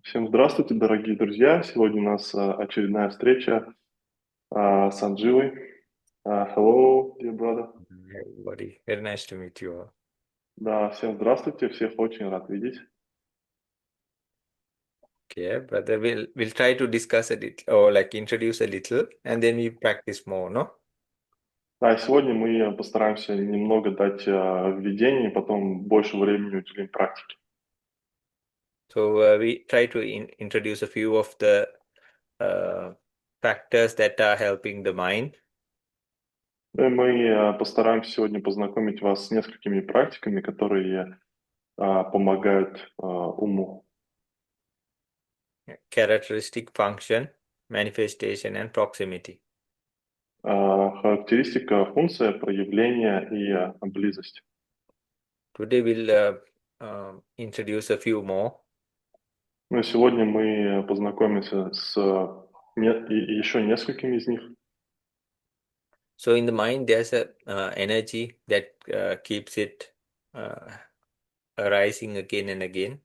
Всем здравствуйте, дорогие друзья! Сегодня у нас очередная встреча с Сандживой. Hello, dear brother. Hi, everybody. Very nice to meet you all. Да, всем здравствуйте, всех очень рад видеть. Okay, brother, we'll try to discuss a little or like introduce a little, and then we practice more, no? Да, и сегодня мы постараемся немного дать введение, потом больше времени уделим практике. So we try to introduce a few of the uh, factors that are helping the mind. И мы постараемся сегодня познакомить вас с несколькими практиками, которые помогают уму. Characteristic, function, manifestation, and proximity. Характеристика, функция, проявление и близость. Today we'll introduce a few more. Ну и сегодня мы познакомимся с еще несколькими из них. So in the mind, there's a energy that keeps it uh, arising again and again.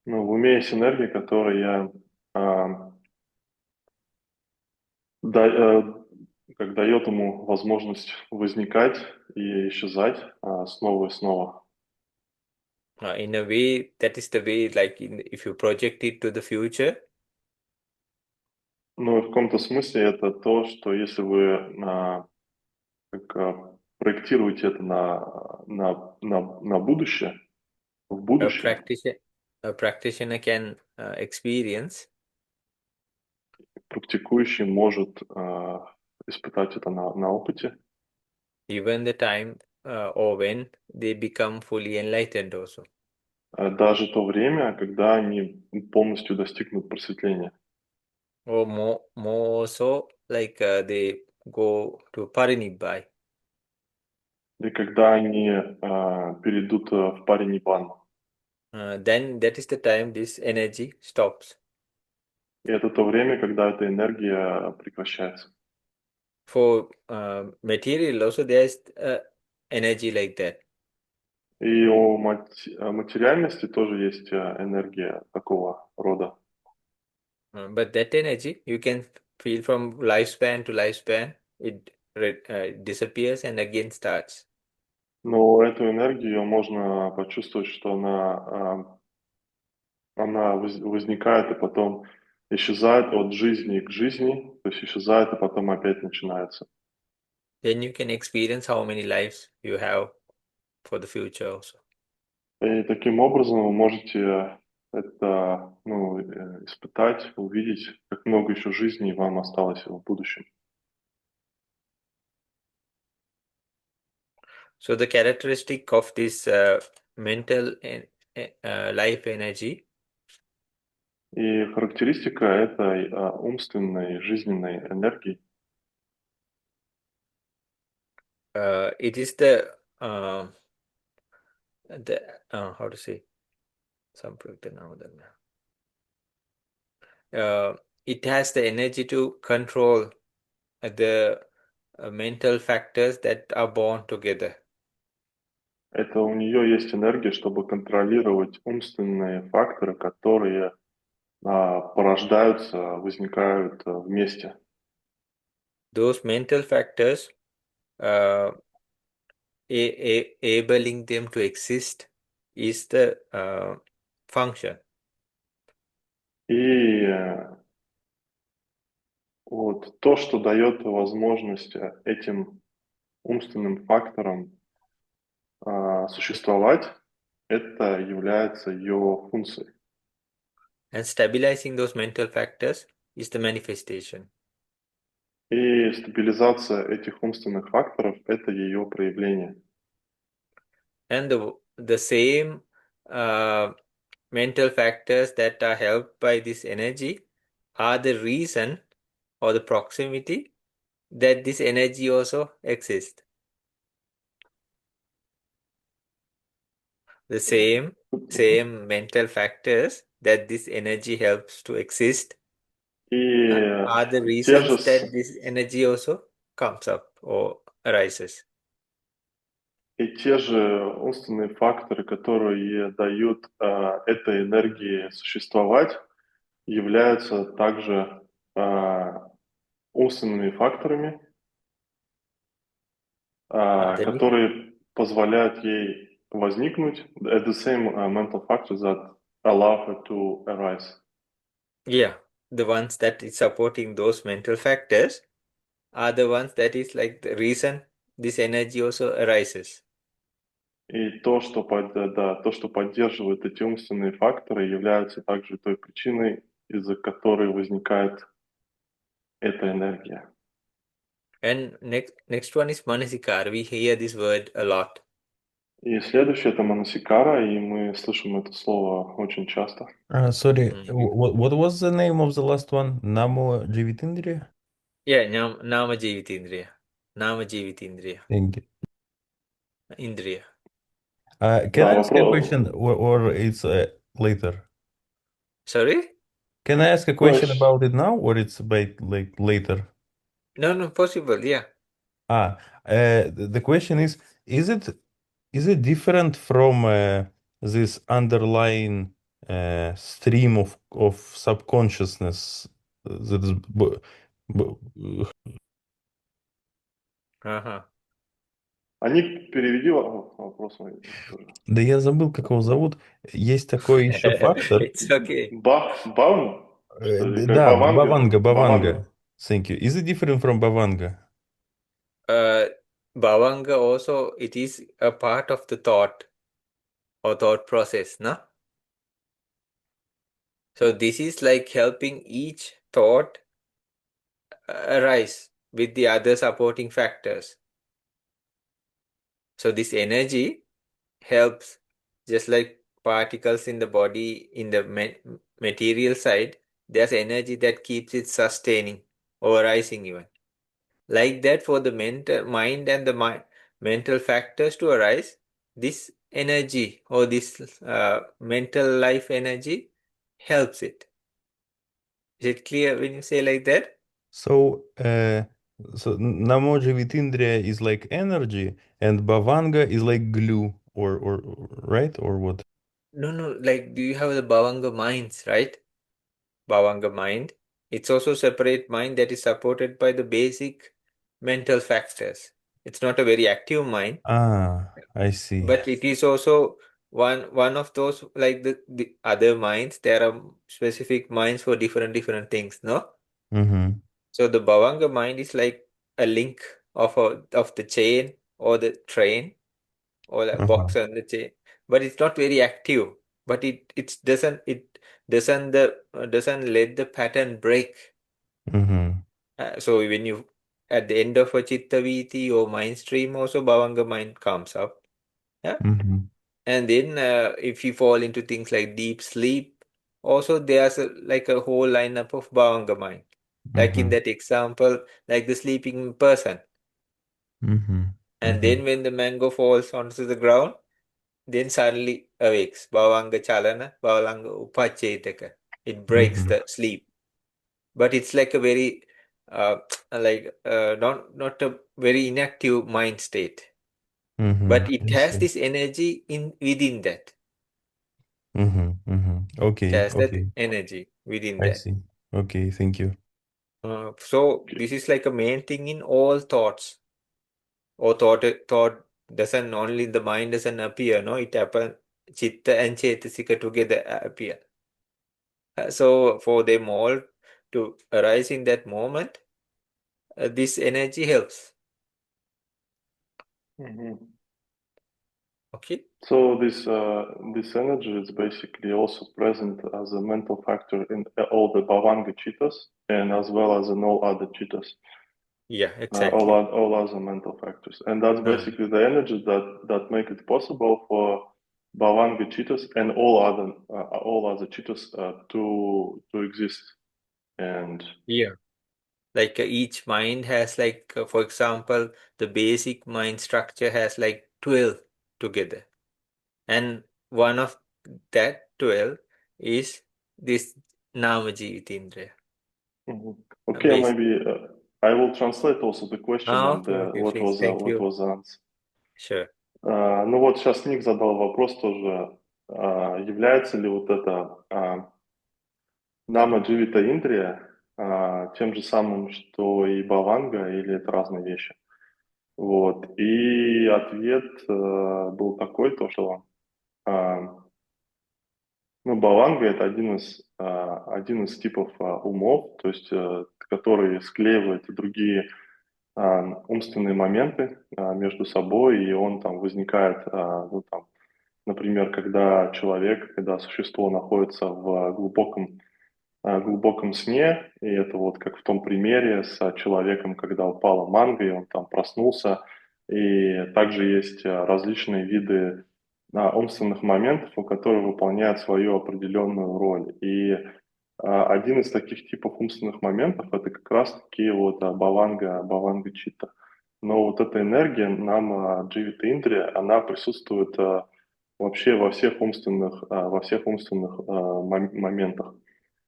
Ну, в уме есть энергия, которая а, как дает ему возможность возникать и исчезать снова и снова. In a way, that is the way, like if you project it to the future, Ну, и в каком-то смысле это то, что если вы проектируете это на будущее, в a будущее, practitioner, a practitioner can experience практикующий может испытать это на опыте, even the time or when they become fully enlightened also. даже то время, когда они полностью достигнут просветления. Or more so, like they go to Parinibhai. И когда они перейдут в париниббану. Then that is the time this energy stops. И это то время, когда эта энергия прекращается. For material also, there's energy like that. И у материальности тоже есть энергия такого рода. But that energy you can feel from lifespan to lifespan. It disappears and again starts. Но эту энергию можно почувствовать, что она возникает и потом исчезает от жизни к жизни, то есть исчезает и потом опять начинается. Then you can experience how many lives you have for the future also. И таким образом вы можете это испытать, увидеть, как много еще жизней вам осталось в будущем. So the characteristic of this mental life energy И характеристика этой умственной жизненной энергии, it is the how to say it has the energy to control the mental factors that are born together. это у нее есть энергия, чтобы контролировать умственные факторы, которые порождаются, возникают вместе. Those mental factors uh, enabling them to exist is the function. И вот то, что дает возможность этим умственным факторам существовать, это является ее функцией. And stabilizing those mental factors is the manifestation. И стабилизация этих умственных факторов – это ее проявление. And the same mental factors that are helped by this energy are the reason or the proximity that this energy also exists. The same mental factors that this energy helps to exist И are the те же, reasons that this energy also comes up or arises. И те же умственные факторы, которые дают этой энергии существовать, являются также умственными факторами, Then которые позволяют ей возникнуть, at the same mental factors that allow her to arise. yeah, the ones that is supporting those mental factors are the ones that is like the reason this energy also arises. И то, что, то, что поддерживает эти умственные факторы, является также той причиной, из-за которой возникает эта энергия. And next one is manasikara. We hear this word a lot. И следующее это манасикара, и мы слышим это слово очень часто. Sorry, Mm. what was the name of the last one? Namo Jivitindriya? Yeah, nama jivitindriya. Nama jivitindriya. Thank you. Indriya. Can Да, I ask a вопрос. question or it's later? Sorry? Can I ask a question about it now or it's like later? No, possible, yeah. The question is it different from this underlying stream of subconsciousness that is Uh-huh. Они переведи вопрос мой тоже. Да я забыл, как его зовут. Есть такой еще фактор. It's okay. Бавн? Что ли? Как Да, Баванга? Баванга. Thank you. Is it different from Баванга? Bhavanga also, it is a part of the thought or thought process, no? So this is like helping each thought arise with the other supporting factors. So this energy helps, just like particles in the body, in the material side, there's energy that keeps it sustaining or rising even. Like that, for the mind and the mental factors to arise, this energy or this mental life energy helps it. Is it clear when you say like that? So, Namo Jivitindriya is like energy, and Bhavanga is like glue, or right, or what? No, like, do you have the Bhavanga minds, right? Bhavanga mind. It's also separate mind that is supported by the basic mental factors. It's not a very active mind, I see. but it is also one of those, like the other minds. There are specific minds for different things, no? Mm-hmm. So the Bhavanga mind is like a link of the chain or the train or a Uh-huh. box on the chain, but it's not very active. But it doesn't let the pattern break. Mm-hmm. So when you at the end of a chitta viti or mind stream, also Bhavanga mind comes up. Yeah. Mm-hmm. And then if you fall into things like deep sleep, also there's like a whole lineup of Bhavanga mind. Like in Mm-hmm. that example, like the sleeping person. Mm-hmm. And then when the mango falls onto the ground, then suddenly awakes. Bhavanga chalana, Bhavanga upachetaka. It breaks Mm-hmm. the sleep. But it's like a very not a very inactive mind state. But it I has see. this energy within that. It Okay, has that okay. energy within I that. see. Okay, thank you. So this is like a main thing in all thoughts. Or thought doesn't only the mind doesn't appear, no, it happens. Chitta and Chetasika together appear. So for them all to arise in that moment, this energy helps. Okay. So this energy is basically also present as a mental factor in all the Bhavanga chittas and as well as in all other chittas. Yeah, exactly. All other mental factors, and that's basically the energy that make it possible for Bhavanga chittas and all other chittas to exist. And yeah, like each mind has like, for example, the basic mind structure has like 12 together, and one of that 12 is this Namaji Indriya. okay, maybe I will translate also the question and Okay, what please. was Thank you. the answer. Sure. Ну вот сейчас Ник задал вопрос тоже, является ли вот это нама дживита индрия тем же самым, что и баванга, или это разные вещи? Вот. И ответ был такой, то, что ну, баванга — это один из типов умов, то есть которые склеивают другие умственные моменты между собой, и он там возникает, ну, там, например, когда существо находится в глубоком сне, и это вот как в том примере с человеком, когда упала манго, и он там проснулся, и также есть различные виды умственных моментов, у которых выполняют свою определенную роль. И один из таких типов умственных моментов — это как раз-таки вот баванга чита. Но вот эта энергия нам дживита индрия, она присутствует вообще во всех умственных моментах.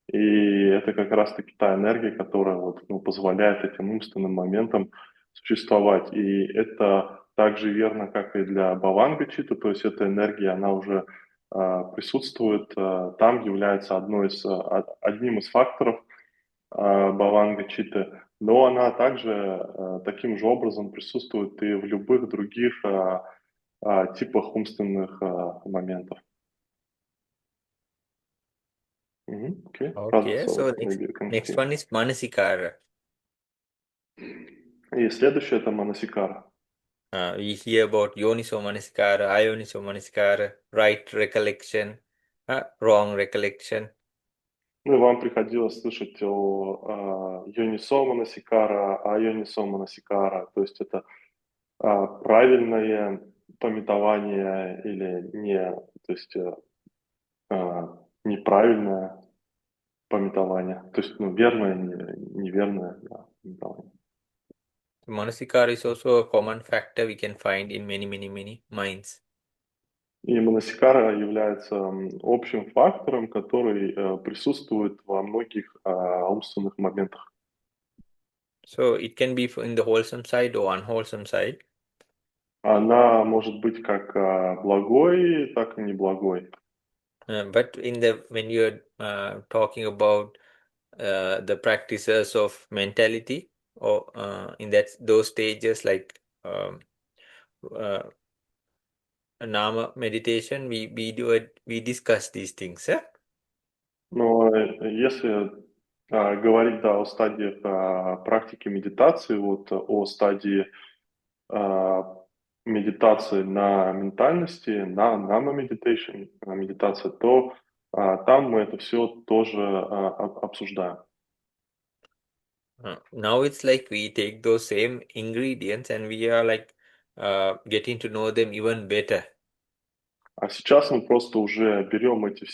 И это как раз-таки та энергия, которая вот, ну, позволяет этим умственным моментам существовать. И это также верно, как и для баванга чита, то есть эта энергия, она уже присутствует там, является одним из факторов баванга читы, но она также таким же образом присутствует и в любых других типах умственных моментов. Окей. Okay, so Maybe you can next continue. one is manasikara. И следующее — это манасикара. We hear about yoniso manasikara, ayoniso manasikara, right recollection, wrong recollection. Ну и вам приходилось слышать о йонисо манасикара, айонисо манасикара, то есть это правильное памятование или не, то есть неправильное памятование, то есть ну, верное, неверное, да, памятование. Manasikara is also a common factor we can find in many minds. И манасикара является общим фактором, который присутствует во многих умственных моментах. So it can be in the wholesome side or unwholesome side. Она может быть как благой, так и неблагой. But when you're talking about the practices of mentality, or in those stages like nama meditation, we discuss these things. Но если говорить, да, о стадиях практики медитации, вот о стадии медитации на ментальности, на нано-медитация, медитация, то там мы это все тоже обсуждаем. Now it's like we take those same ingredients and we are like getting to know them even better. А сейчас мы просто уже берем эти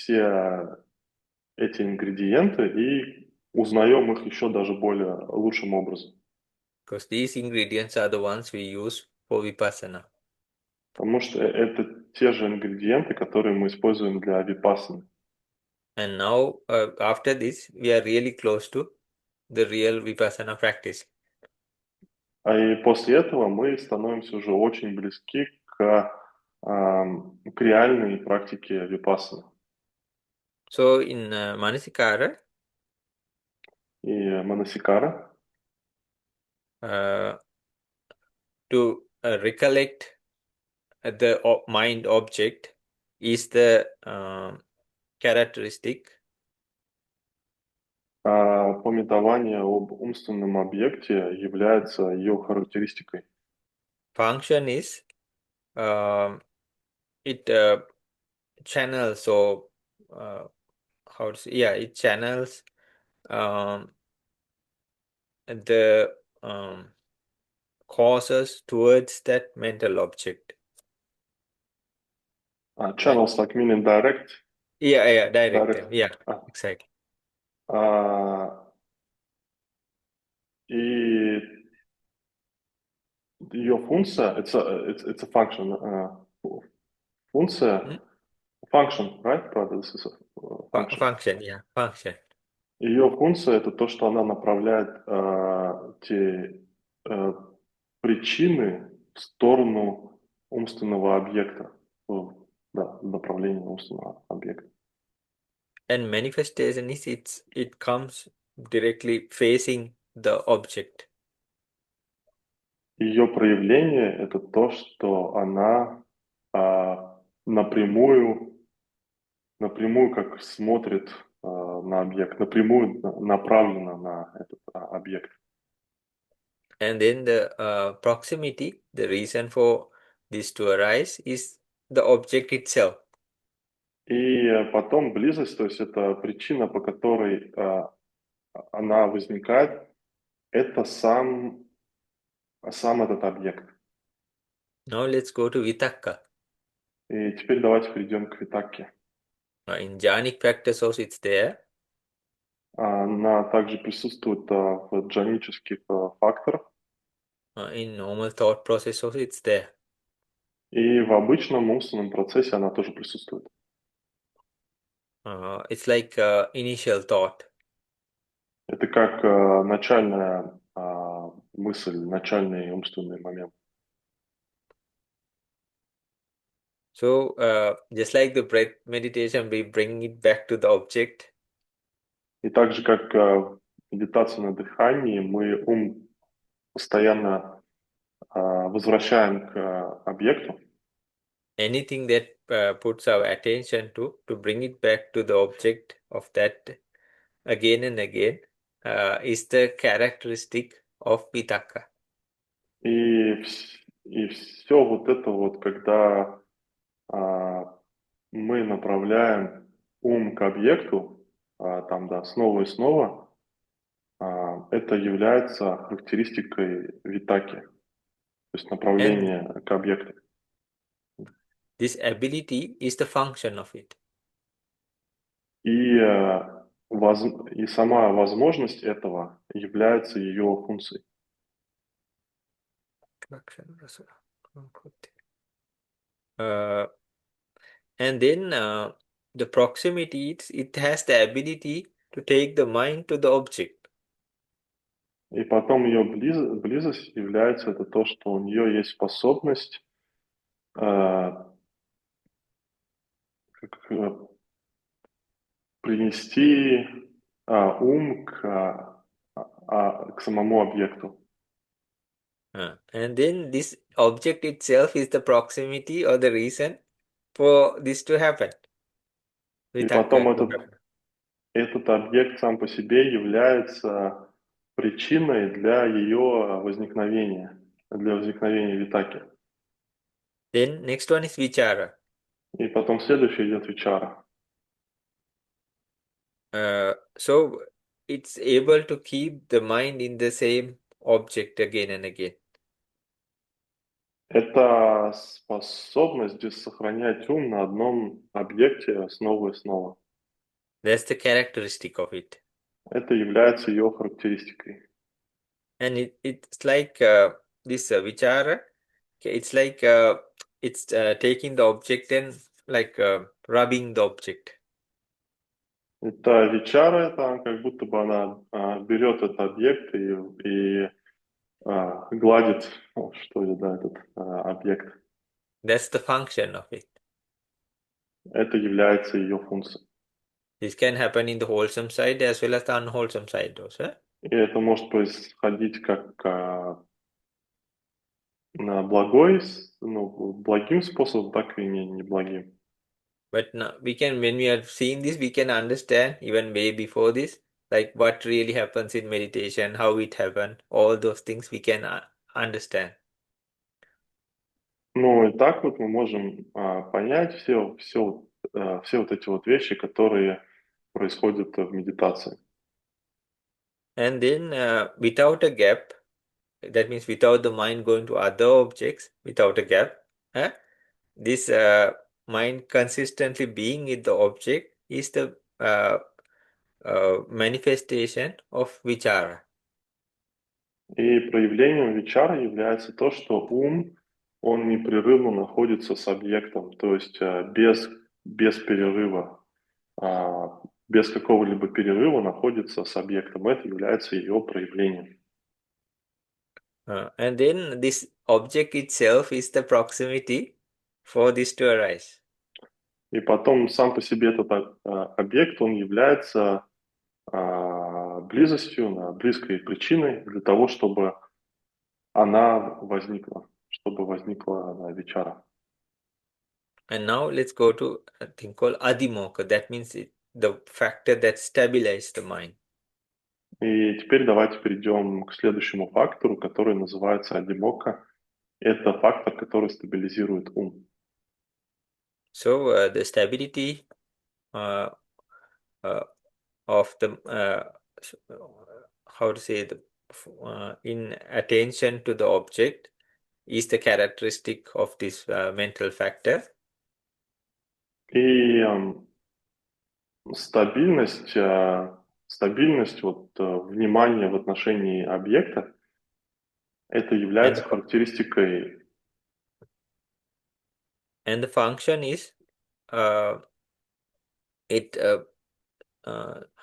ингредиенты и узнаем их еще даже более лучшим образом. Because these ingredients are the ones we use for vipassana. Потому что это те же ингредиенты, которые мы используем для випассаны. And now after this, we are really close to the real vipassana practice. И после этого мы становимся уже очень близки к реальной практике випассаны. So in manasikara, И манасикара, to recollect the mind object is the characteristic. памятование об умственном объекте является ее характеристикой. Function is it channels, or how to say, it channels the causes towards that mental object. Channels like meaning direct. Direct. Yeah, exactly. И ее функция, it's a function. Функция, function, right? Правда, this is a function. Function. Ее функция — это то, что она направляет те причины в сторону умственного объекта, да, направление умственного объекта. And manifestation is it comes directly facing the object. Ее проявление — это то, что она напрямую как смотрит на объект, напрямую направлена на этот объект. And then the proximity, the reason for this to arise is the object itself. И потом близость, то есть это причина, по которой она возникает, это сам этот объект. Now let's go to vitakka. И теперь давайте перейдем к витакке. In jhanic practice also it's there. Она также присутствует в джанических факторах. In normal thought process also it's there. И в обычном умственном процессе она тоже присутствует. It's like initial thought. Это как начальная мысль, начальный умственный момент. So just like the breath meditation, we bring it back to the object. И так же, как медитация на дыхании, мы ум постоянно возвращаем к объекту. Anything that puts our attention to bring it back to the object of that again and again is the characteristic of vitakka. И все вот это вот, когда мы направляем ум к объекту, там, да, снова и снова, это является характеристикой витаки, то есть направление к объекту. This ability is the function of it. И сама возможность этого является ее функцией. And then the proximity, it has the ability to take the mind to the object. И потом ее близость является это то, что у нее есть способность принести ум к самому объекту. And then this object itself is the proximity or the reason for this to happen. И потом этот объект сам по себе является причиной для ее возникновения, для возникновения витаки. Then next one is vichara. И потом следующий идет вичара. So it's able to keep the mind in the same object again and again. Это способность здесь сохранять ум на одном объекте снова и снова. That's the characteristic of it. Это является ее характеристикой. And it's like this vichara. It's like it's taking the object and like rubbing the object. Это вичара, это как будто бы она берет этот объект и гладит, что ли, да, этот объект. That's the function of it. Это является ее функцией. This can happen in the wholesome side as well as the unwholesome side also. И это может происходить как на благим способом, так и не благим. But now when we are seeing this, we can understand even way before this, like what really happens in meditation, how it happened, all those things we can understand. Ну и так вот мы можем понять все вот эти вот вещи, которые происходят в медитации. And then without a gap, that means without the mind going to other objects, without a gap, this mind consistently being with the object is the manifestation of vichara. И проявлением вичара является то, что ум, он непрерывно находится с объектом, то есть без перерыва, без какого-либо перерыва находится с объектом. Это является ее проявлением. And then this object itself is the proximity for this to arise. И потом сам по себе этот объект, он является близостью, близкой причиной для того, чтобы она возникла, чтобы возникла вичара. And now let's go to a thing called adimokkha. That means the factor that stabilizes the mind. И теперь давайте перейдем к следующему фактору, который называется адимокка. Это фактор, который стабилизирует ум. So the stability of the how to say in attention to the object is the characteristic of this mental factor. И стабильность внимания в отношении объекта, это является характеристикой. And the function is how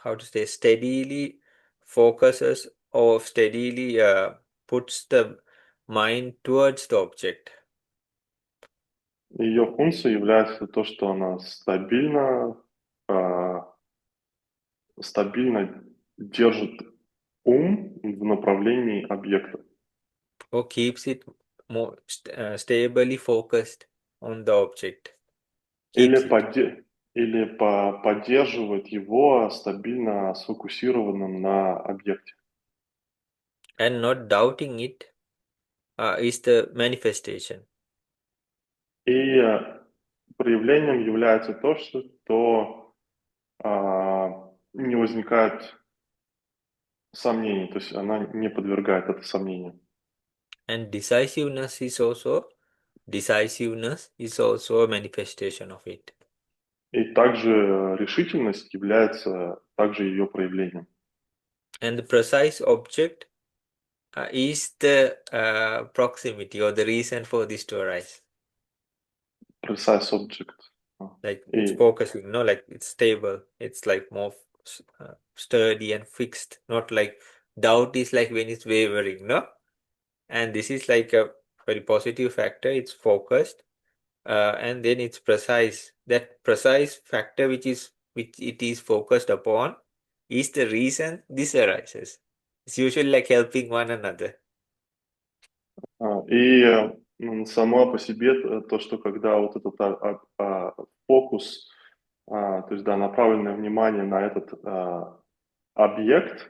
to say, steadily focuses or steadily puts the mind towards the object. Ее функция является то, что она стабильно держит ум в направлении объекта. Or keeps it more stably focused on the object. Или поддерживает его стабильно сфокусированным на объекте. And not doubting it is the manifestation. И проявлением является то, что не возникает сомнений, то есть она не подвергает это сомнению. And decisiveness is also a manifestation of it. И также решительность является также ее проявлением. And the precise object is the proximity or the reason for this to arise. Precise object. Like it's focusing, like it's stable. It's like more sturdy and fixed. Not like doubt is like when it's wavering, no? And this is like a very positive factor. It's focused, and then it's precise. That precise factor which it is focused upon is the reason this arises. It's usually like helping one another. И само по себе то, что когда вот этот фокус, то есть направленное внимание на этот объект,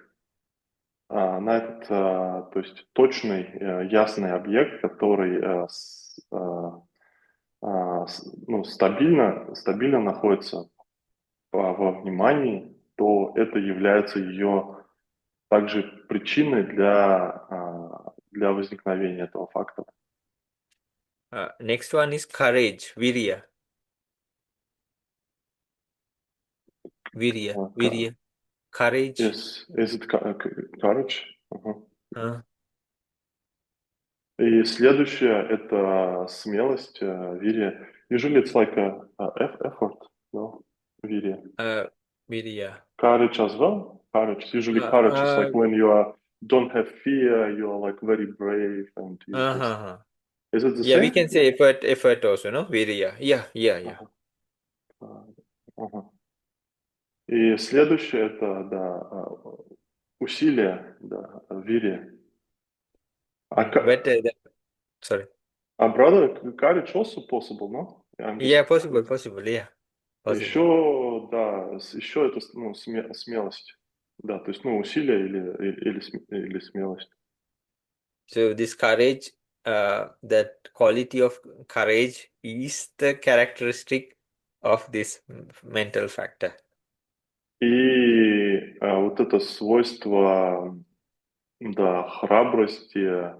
на этот, то есть точный, ясный объект, который стабильно находится во внимании, то это является ее также причиной для возникновения этого фактора. Next one is courage, virya. Virya. Courage. Yes. Is it courage? И следующее это смелость, вирья. Usually it's like a effort, no? Вирья. Virya. Courage as well. Courage. Usually courage is like when you don't have fear, you are like very brave and you just... Is it the same? Yeah, we can say effort also, no? Virya. Yeah. И следующее это, усилие, вирья. Sorry. Brother, courage also possible, no? Yeah, possible, yeah. Еще это смелость. Да, то есть, усилие или смелость. So this courage, that quality of courage is the characteristic of this mental factor. И вот это свойство, храбрости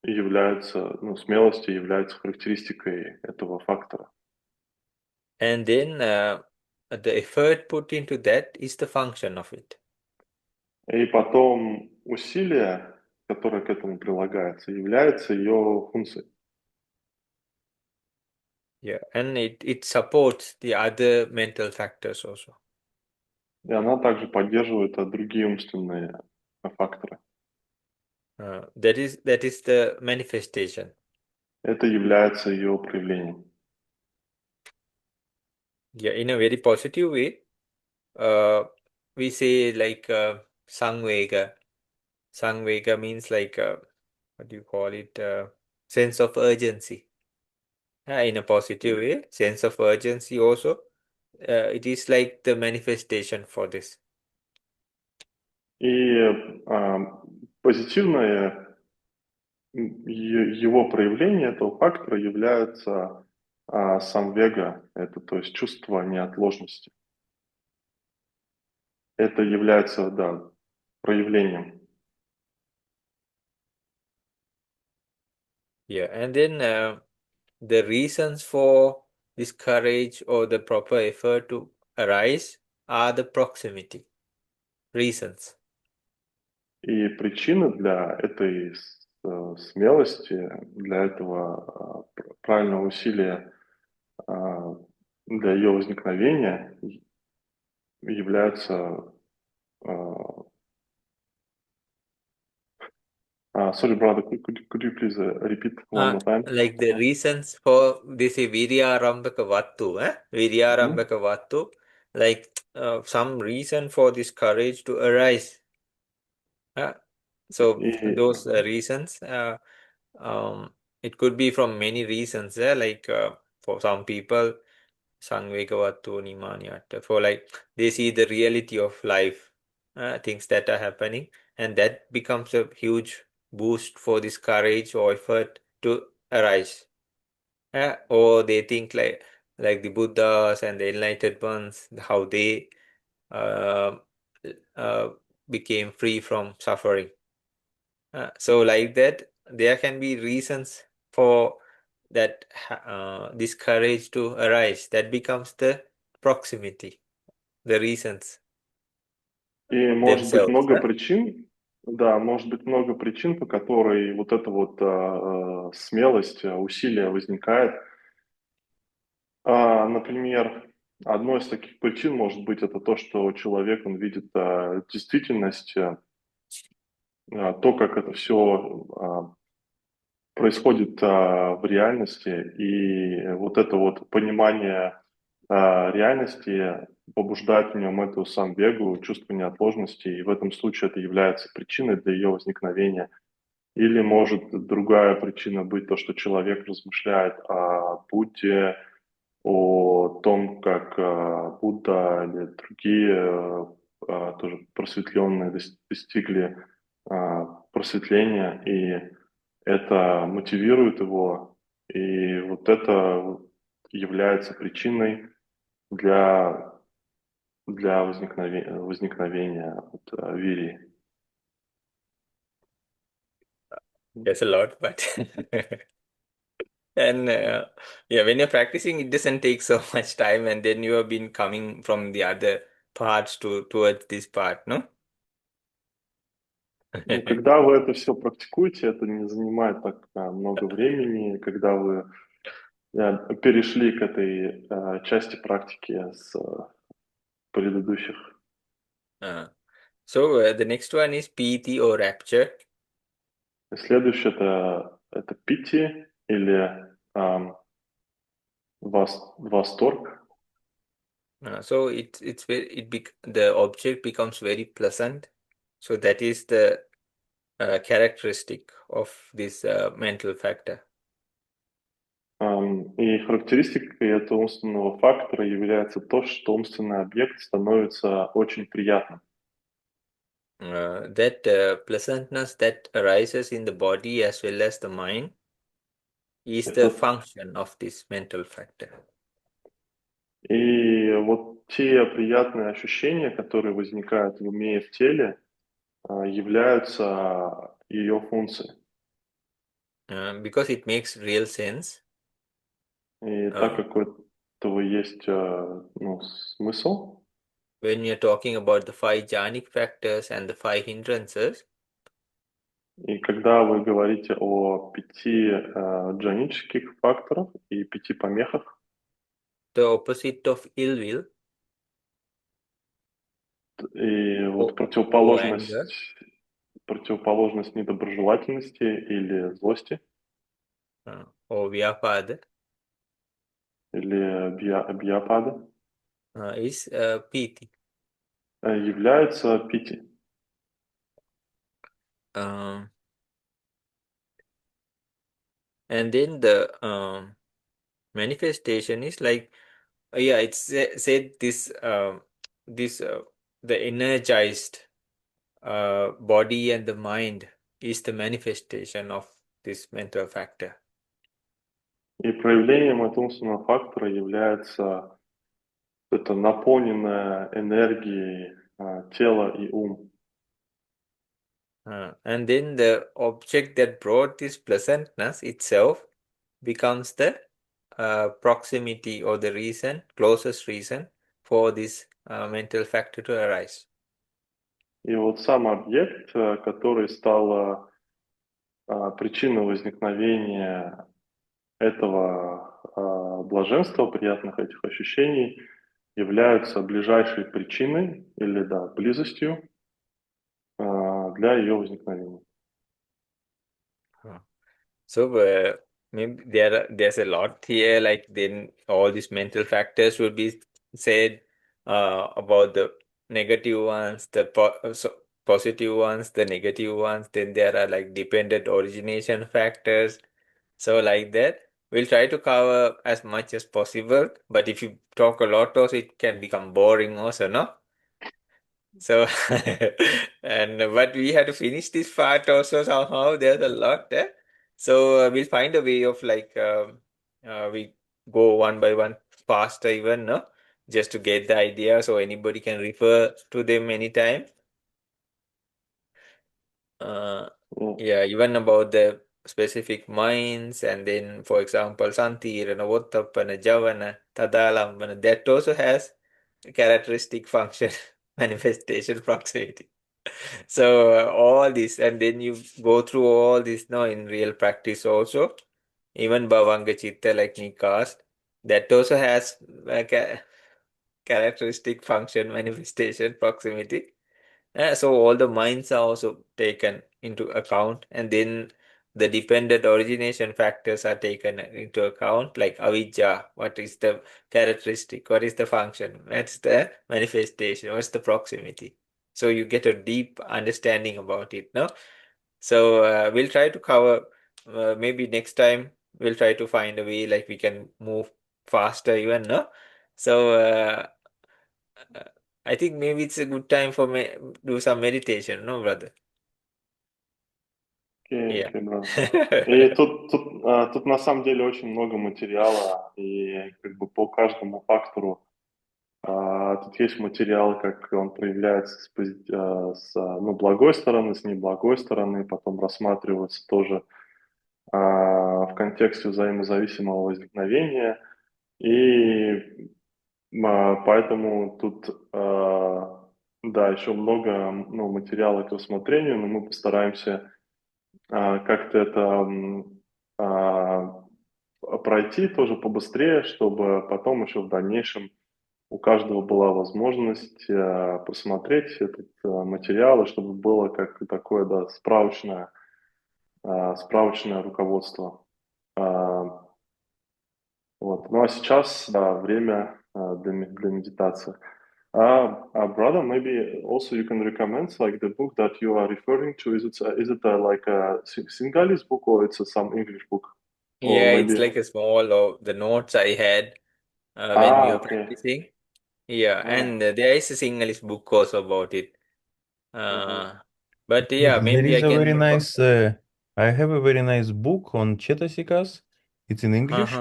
является, смелости является характеристикой этого фактора. And then the effort put into that is the function of it. И потом усилие, которое к этому прилагается, является ее функцией. Yeah, and it supports the other mental factors also. И она также поддерживает другие умственные факторы. That is the manifestation. Это является ее проявлением. Yeah, in a very positive way, we say like Sangvega. Sangvega means like what do you call it? Sense of urgency. In a positive way, sense of urgency also. It is like the manifestation for this. И позитивное его проявление этого фактора является самвега, это то есть чувство неотложности. Это является, да, проявлением. Yeah, and then the reasons for this courage or the proper effort to arise are the proximity reasons. И причина для этой смелости, для этого правильного усилия, для ее возникновения являются... Sorry, brother, could you please repeat one more time? Like the reasons for this Viryarambhaka Vattu, Viryarambhaka Vattu, like some reason for this courage to arise. So those reasons, it could be from many reasons. Like for some people, Sangvekavattu Nimanyata, for like they see the reality of life, things that are happening, and that becomes a huge boost for this courage or effort to arise. Or they think like the Buddhas and the enlightened ones, how they became free from suffering. So like that, there can be reasons for that this courage to arise. That becomes the proximity, the reasons И может быть themselves. много причин, да, может быть много причин, по которой вот эта вот смелость, усилие возникает. Например, одной из таких причин может быть это то, что человек, он видит действительность, то, как это все происходит в реальности, и вот это вот понимание реальности побуждает в нем эту самвегу, чувство неотложности, и в этом случае это является причиной для ее возникновения. Или может другая причина быть то, что человек размышляет о Будде, о том, как Будда или другие тоже просветленные достигли просветления, и это мотивирует его, и вот это является причиной для возникновения вирии. There's a lot, but and yeah, when you're practicing, it doesn't take so much time, and then you have been coming from the other parts towards this part, no? Ну, когда вы это все практикуете, это не занимает так много времени, когда вы перешли к этой части практики с предыдущих. So the next one is piti or rapture. Следующее это пити или восторг. So the object becomes very pleasant. So that is the characteristic of this mental factor. И характеристикой этого умственного фактора является то, что умственный объект становится очень приятным. That pleasantness that arises in the body as well as the mind is the function of this mental factor. И вот те приятные ощущения, которые возникают в уме и в теле, являются ее функцией. Because it makes real sense. И так как у этого есть смысл. When you're talking about the 5 jhanic factors and the 5 hindrances, и когда вы говорите о 5 джанических факторах и 5 помехах, the opposite of ill will, и вот противоположность противоположность недоброжелательности или злости, or vyapada, или бьяпада, is piti. являются пити. And then the manifestation is like, it's said this the energized body and the mind is the manifestation of this mental factor. И проявлением этого умственного фактора является это наполненное энергией тело и ум. And then the object that brought this pleasantness itself becomes the proximity or the reason, closest reason for this mental factor to arise. И вот сам объект, который стал причиной возникновения этого блаженства, приятных этих ощущений, являются ближайшей причиной или близостью для ее возникновения. So maybe there's a lot here, like then all these mental factors would be said about the negative ones, the positive ones, the negative ones. Then there are like dependent origination factors. So like that, we'll try to cover as much as possible. But if you talk a lot also, it can become boring also, no? So, but we had to finish this part also somehow. There's a lot there. So we'll find a way of like we go one by one faster even, no? Just to get the idea so anybody can refer to them anytime. Yeah, even about the specific minds, and then for example, Santirana, Vottappana, Javana, Tadalambana, that also has characteristic function, manifestation, proximity. So all this, and then you go through all this now in real practice also. Even Bhavanga Chitta, like Nikas, that also has characteristic function, manifestation, proximity. So all the minds are also taken into account, and then the dependent origination factors are taken into account, like avijja, what is the characteristic, what is the function, what's the manifestation, what's the proximity. So you get a deep understanding about it, no? So we'll try to cover, maybe next time we'll try to find a way like we can move faster even, no? So I think maybe it's a good time for me do some meditation, no, brother? Окей, Yeah. да. И тут на самом деле очень много материала, и как бы по каждому фактору тут есть материал, как он проявляется с благой стороны, с неблагой стороны, потом рассматривается тоже в контексте взаимозависимого возникновения. И поэтому тут, еще много материала к рассмотрению, но мы постараемся как-то это пройти тоже побыстрее, чтобы потом еще в дальнейшем у каждого была возможность посмотреть этот материал, и чтобы было как такое справочное руководство. Вот. Ну а сейчас время для медитации. Brother, maybe also you can recommend like the book that you are referring to. Is it like a Sinhalese book or it's some English book? Yeah, Or it's maybe... like a small of the notes I had when we were okay. practicing. Yeah, and there is a Sinhalese book also about it. But yeah, There maybe is I a can very look up. nice, I have a very nice book on Chetasikas. It's in English.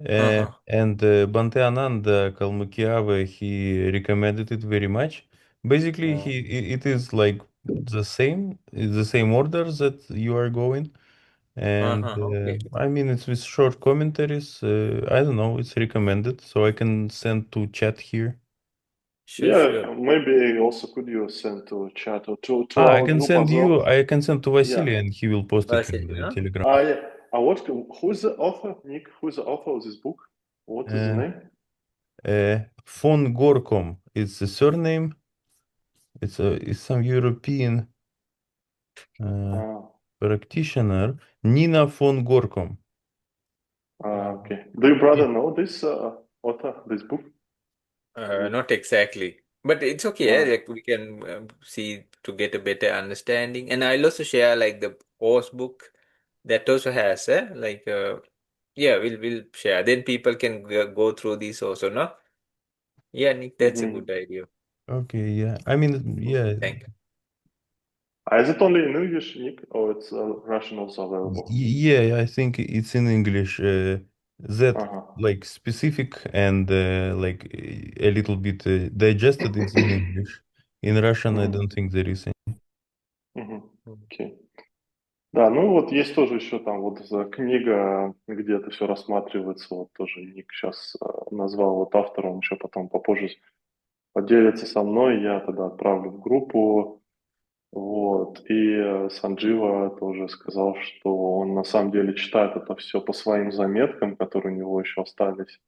And Bante Ananda Kalmukiave, he recommended it very much. Basically, it is like it's the same orders that you are going. And Okay. I mean, it's with short commentaries. I don't know, it's recommended, so I can send to chat here. Sure. Maybe also could you send to chat or to I our can group send as well? I can send to Vasily, Yeah. and he will post it in Vasily, the huh? Telegram. Yeah. Who's the author, Nick? Who's the author of this book? What is the name? Von Gorkom. It's the surname. It's some European. Practitioner Nina von Gorkom. Okay. Do you brother know this author, this book? Not exactly, but it's okay. Like we can see to get a better understanding. And I'll also share like the course book that also has, yeah, we'll share. Then people can go through this also, no? Yeah, Nick, that's a good idea. Okay, yeah. I mean, yeah. Thank you. Is it only in English, Nick, or it's Russian also available? Yeah, I think it's in English. That like specific and like a little bit digested is in English. In Russian, I don't think there is any. Okay. Да, ну вот есть тоже еще там вот книга, где это все рассматривается, вот тоже Ник сейчас назвал вот автора, он еще потом попозже поделится со мной, я тогда отправлю в группу, вот, и Санджива тоже сказал, что он на самом деле читает это все по своим заметкам, которые у него еще остались,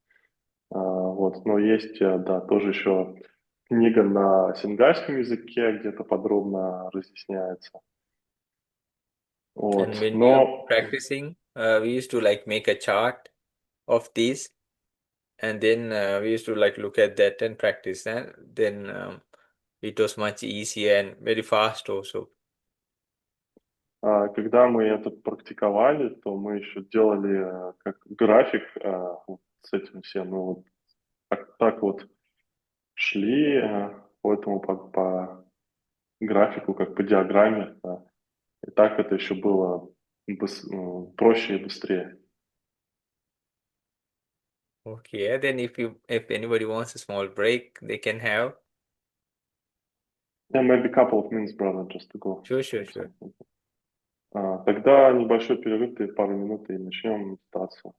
вот, но есть, да, тоже еще книга на сингальском языке, где это подробно разъясняется. Вот. And when we are Но practicing, we used to like make a chart of this, and then we used to like look at that and practice, and then it was much easier and very fast also. когда мы это практиковали, то мы еще делали как график вот с этим всем. Мы вот так вот шли по этому по графику, как по диаграмме. Да. И так это еще было проще и быстрее. Okay, then if anybody wants a small break, they can have. Yeah, maybe a couple of minutes, brother, just to go. Sure. Тогда небольшой перерыв, пару минут, и начнем медитацию.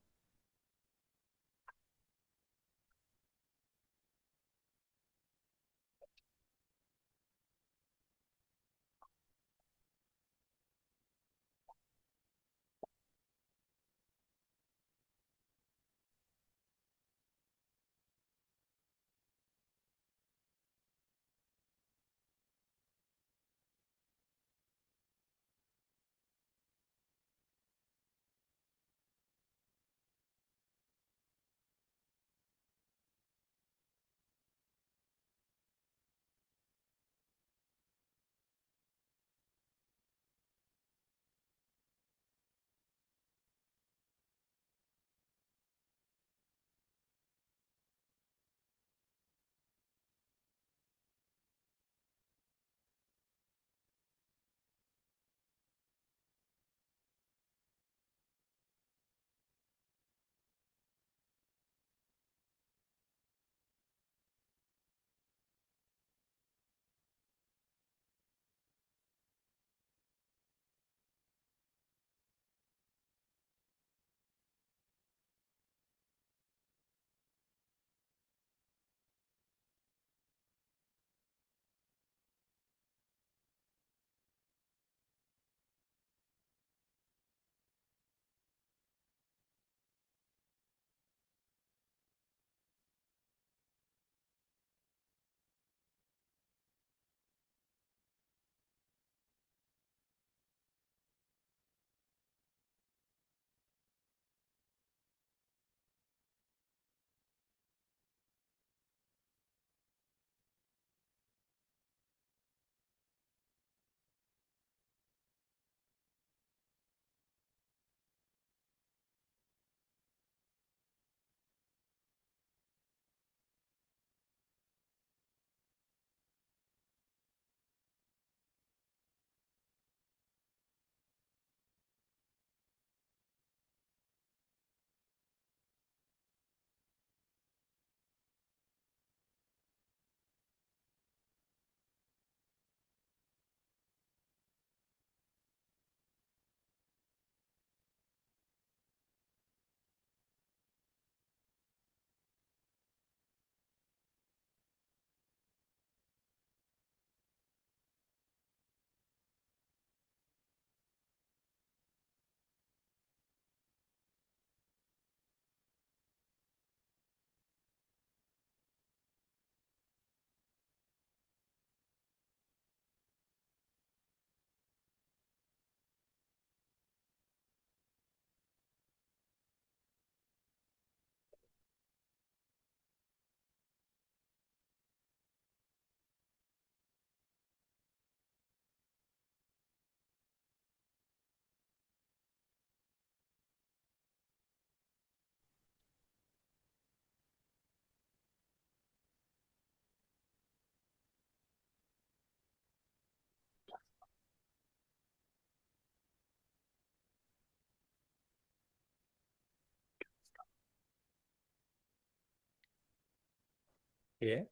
Yeah.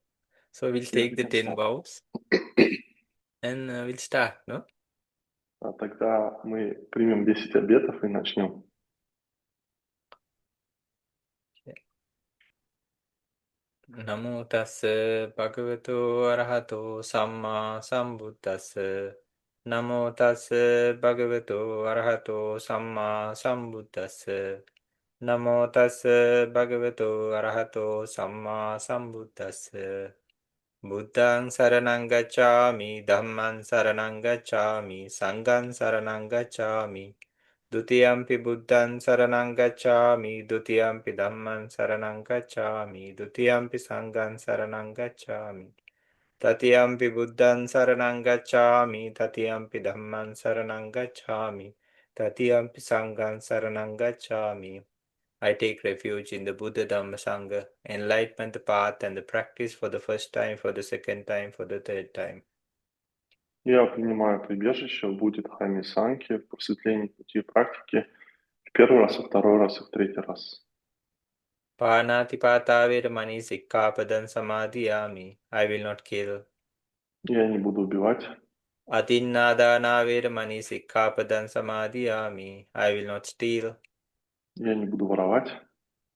So we'll Yeah, take we the can 10 start. vows and we'll start, no? Тогда мы примем 10 обетов и начнем. Namo tassa bhagavato arahato samma sambuddhassa. Namo tassa bhagavato arahato samma sambuddhassa. Namo tassa bhagavato arahato samma sambuddhassa. Buddhaṃ saranang gacchāmi, Dhammaṃ saranang gacchāmi, Sangham saranang gacchāmi. Dutiyampi Buddhaṃ saranang gacchāmi, Dutiyampi Dhammaṃ saranang gacchāmi, Dutiyampi Sangham saranang gacchāmi. Tatiyampi Buddhaṃ saranang gacchāmi, Tatiyampi Dhammaṃ saranang gacchāmi, Tatiyampi Sangham saranang gacchāmi. I take refuge in the Buddha Dhamma Sangha, enlightenment, the path and the practice for the first time, for the second time, for the third time. Я принимаю прибежище в Будде, Дхамме, Сангхе, в просветлении пути практики в первый раз, во второй раз и в третий раз. Pānātipātā vedamani sikkāpadam samadhiyāmi. I will not kill. Я не буду убивать. Atinādānā vedamani sikkāpadam samadhiyāmi. I will not steal. Я не буду воровать.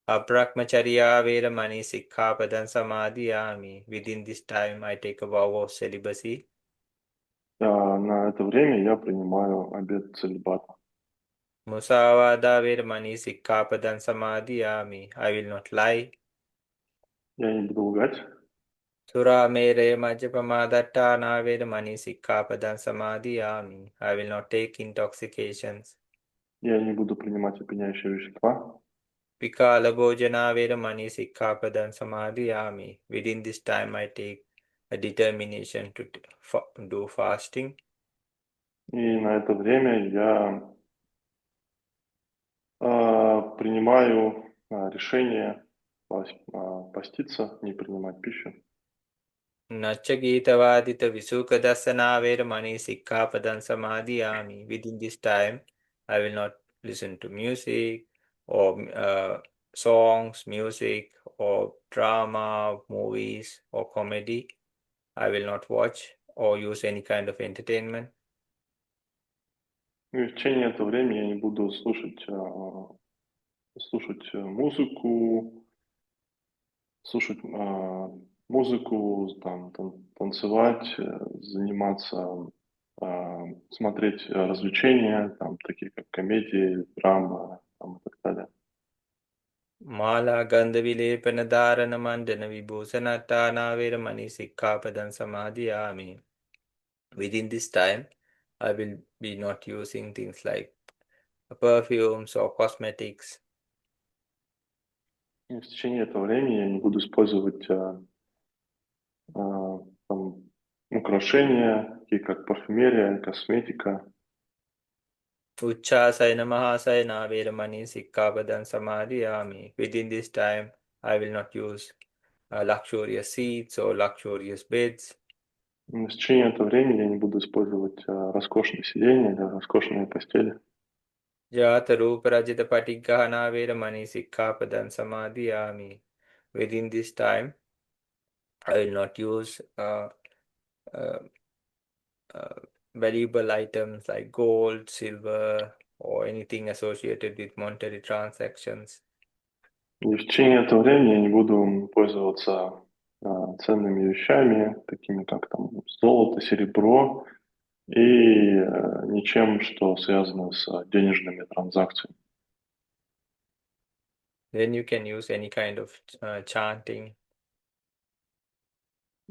Abrahmacharya vedamani sikkāpadam samadhiyāmi. Within this time I take a vow of celibacy. На это время я принимаю обет целибата. Musāvādā vedamani sikkāpadam samadhiyāmi. I will not lie. Я не буду лгать. Suramere majjapamadattana vedamani sikkāpadam samadhiyāmi. I will not take intoxications. Я не буду принимать опьяняющие вещества. Vikala bhojana vedamani sikkāpadam samadhiyāmi. Within this time I take a determination to do fasting. И на это время я принимаю решение поститься, не принимать пищу. Nacha gītavādita visukadassana vedamani sikkāpadam samadhiyāmi. Within this time I will not listen to music or songs, music or drama, movies or comedy. I will not watch or use any kind of entertainment. И в течение этого времени я не буду слушать музыку, танцевать, заниматься, смотреть развлечения, такие как комедии, драма и так далее. Mala gandha vilepana dharana mandana vibhusanatana vedamani sikkāpadam samadhiyāmi. Within this time, I will be not using things like perfumes or cosmetics. И в течение этого времени я не буду использовать украшения, такие как парфюмерия, косметика. Uchchāsayana mahāsayana vedamani sikkāpadam samadhiyāmi. Within this time, I will not use luxurious seats or luxurious beds. В течение этого времени я не буду использовать роскошные сиденья или роскошные постели. Jāta rūpa rajita patiggahana vedamani sikkāpadam samadhiyāmi. Within this time, I will not use valuable items like gold, silver, or anything associated with monetary transactions. И в течение этого времени я не буду пользоваться ценными вещами, такими как золото, серебро, и ничем, что связано с денежными транзакциями. Then you can use any kind of chanting.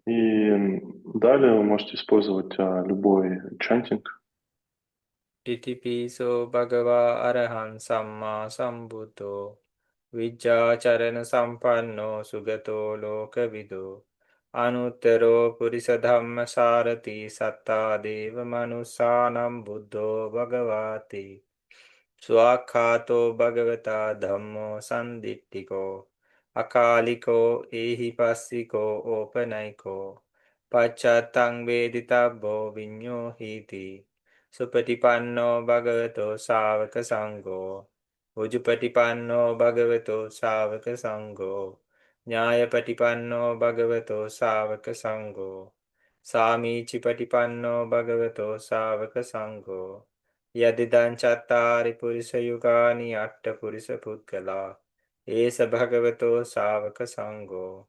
И далее вы можете использовать любой чантинг. Titipiso bhagava arahant samma sambuddho vijjācarana sampanno sugato lokavido anuttaro purisa dhamma sārati sattā deva manusānam buddho bhagavati swakkhato bhagavata dhammo sandittiko akāliko ehipassiko opanayiko pacchattāṃ veditabbo viññohiti Supatipanno bhagavato sāvaka sangho. Ujupatipanno bhagavato sāvaka sangho. Nyaya patipanno bhagavato savaka sangho. Samichi patipanno bhagavato savaka sangho. Yadidan chattari purisa yugani atta purisa putkala. Esa bhagavato savaka sangho.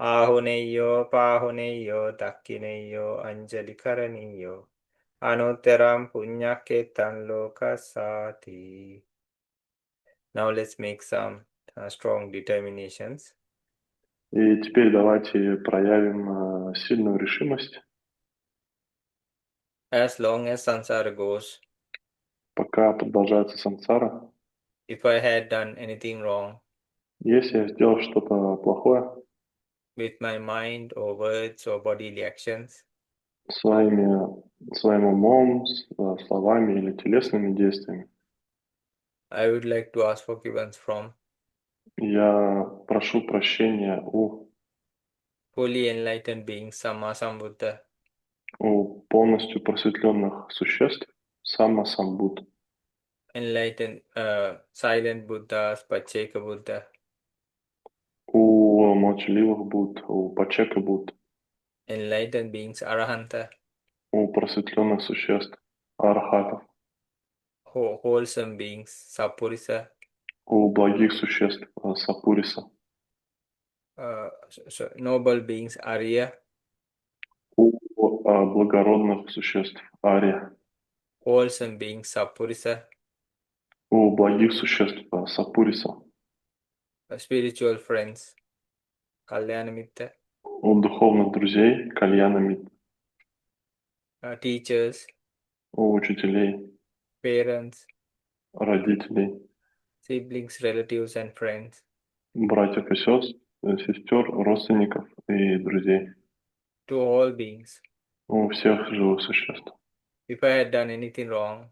Ahuneyo pahuneyo dakkineyo anjali karaniyo. Anutteram punyaketan lokasati. Now let's make some strong determinations. И теперь давайте проявим сильную решимость. As long as samsara goes, Пока продолжается сансара, if I had done anything wrong если я сделал что-то плохое with my mind or words or bodily actions, своим умом, словами или телесными действиями, I would like to ask forgiveness from я прошу прощения fully enlightened beings, Samma Sambuddha, у полностью просветленных существ, Самма Самбуд, enlightened silent Buddhas, Pacceka Buddha, у молчаливых Будд, у Пачека Будд, enlightened beings, Arahanta, у просветленных существ, Архатов, wholesome beings, Sappurisa, у благих существ, Сапуриса, noble beings, Arya, у благородных существ, Ария, wholesome beings, Sappurisa, у благих существ, Сапуриса, spiritual friends, Kalyanamitta, у духовных друзей, Кальянами, teachers, у учителей, parents, родителей, siblings, relatives, and friends, братьев и сестер, родственников и друзей, to all beings. у всех живых существ. If I had done anything wrong,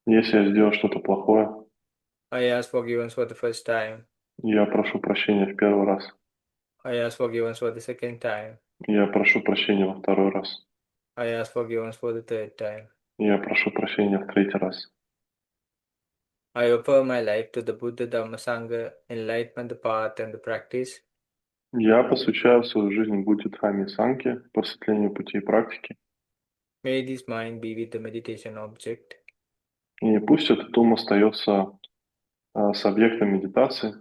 Если я сделал что-то плохое, I ask forgiveness for the first time. я прошу прощения в первый раз. I ask forgiveness for the second time. Я прошу прощения во второй раз. I ask forgiveness for the third time. Я прошу прощения в третий раз. I offer my life to the Buddha, Dhamma, Sangha, enlightenment, the path, and the practice. Я посвящаю свою жизнь Будде, Дхамме и Сангхе, просветлению пути и практики. May this mind be with the meditation object. И пусть этот ум остается с объектом медитации,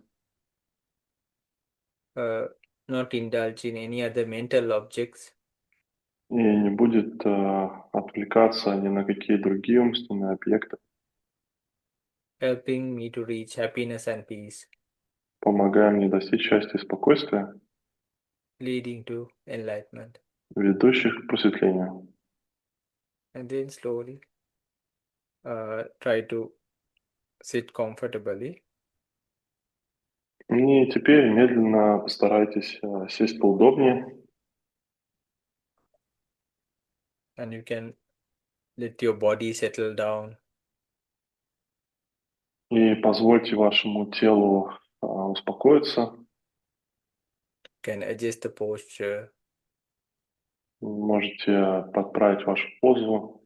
Not indulge in any other mental objects. и не будет отвлекаться ни на какие другие умственные объекты, Helping me to reach happiness and peace. помогая мне достичь счастья и спокойствия, Leading to enlightenment. ведущих к просветлению. And then slowly try to sit comfortably. И теперь медленно постарайтесь сесть поудобнее. And you can let your body settle down. И позвольте вашему телу успокоиться. Can adjust the posture. Можете подправить вашу позу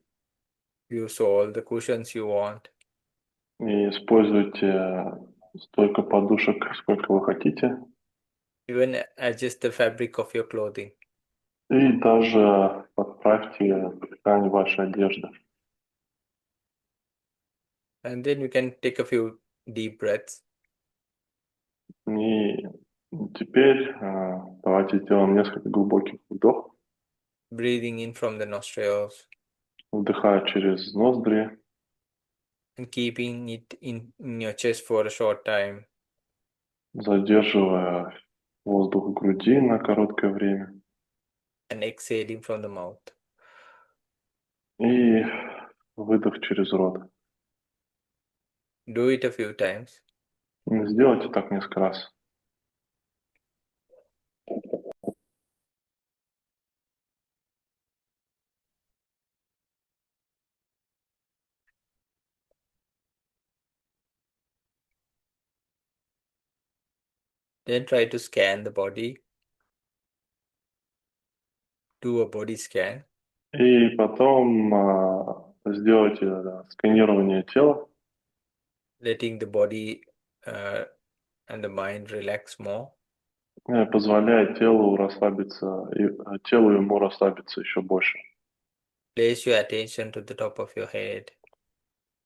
Use all the cushions you want. и используйте столько подушек, сколько вы хотите. Even adjust the fabric of your clothing. И даже подправьте ткань вашей одежды. And then you can take a few deep breaths. И теперь давайте сделаем несколько глубоких вдохов. Breathing in from the nostrils. Вдыхая через ноздри. And keeping it in your chest for a short time. Задерживая воздух в груди на короткое время. And exhaling from the mouth. И выдох через рот. Do it a few times. Сделайте так несколько раз. Then try to scan the body. Do a body scan. И потом сделайте сканирование тела. Letting the body and the mind relax more. позволяя телу расслабиться, телу ему расслабиться еще больше. Place your attention to the top of your head.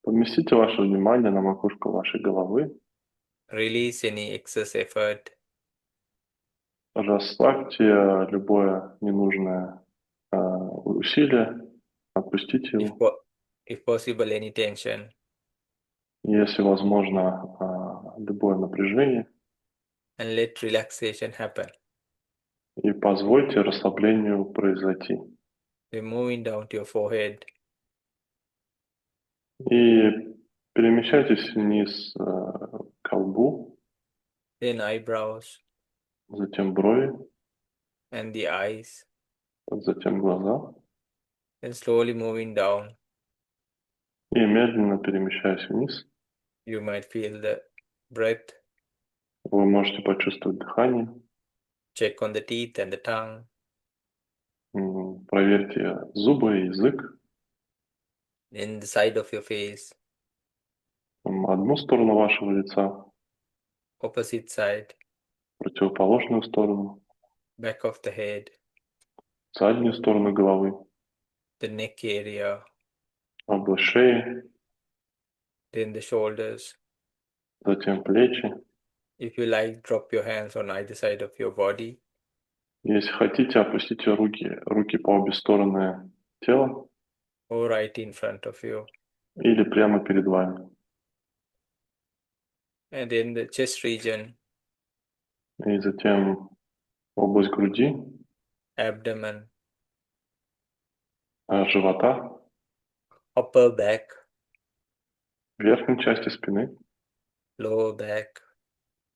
Поместите ваше внимание на макушку вашей головы. Release any excess effort. Расслабьте любое ненужное усилие, отпустите его. If possible, any tension. Если возможно, любое напряжение. And let relaxation happen. И позвольте расслаблению произойти. We're moving down to your forehead. И перемещайтесь вниз к лбу, Then eyebrows. затем брови, And the eyes. затем глаза. Then slowly moving down. И медленно перемещаясь вниз, You might feel the breath. вы можете почувствовать дыхание. Check on the teeth and the tongue. Проверьте зубы и язык. In the side of your face. Одну сторону вашего лица, Opposite side. противоположную сторону, Back of the head. заднюю сторону головы, The neck area. область шеи, Then the shoulders. затем плечи. If you like, drop your hands on either side of your body. Если хотите, опустите руки по обе стороны тела Or right in front of you. или прямо перед вами. And then the chest region. И затем область груди, Abdomen. живота, Upper back. верхней части спины, Lower back.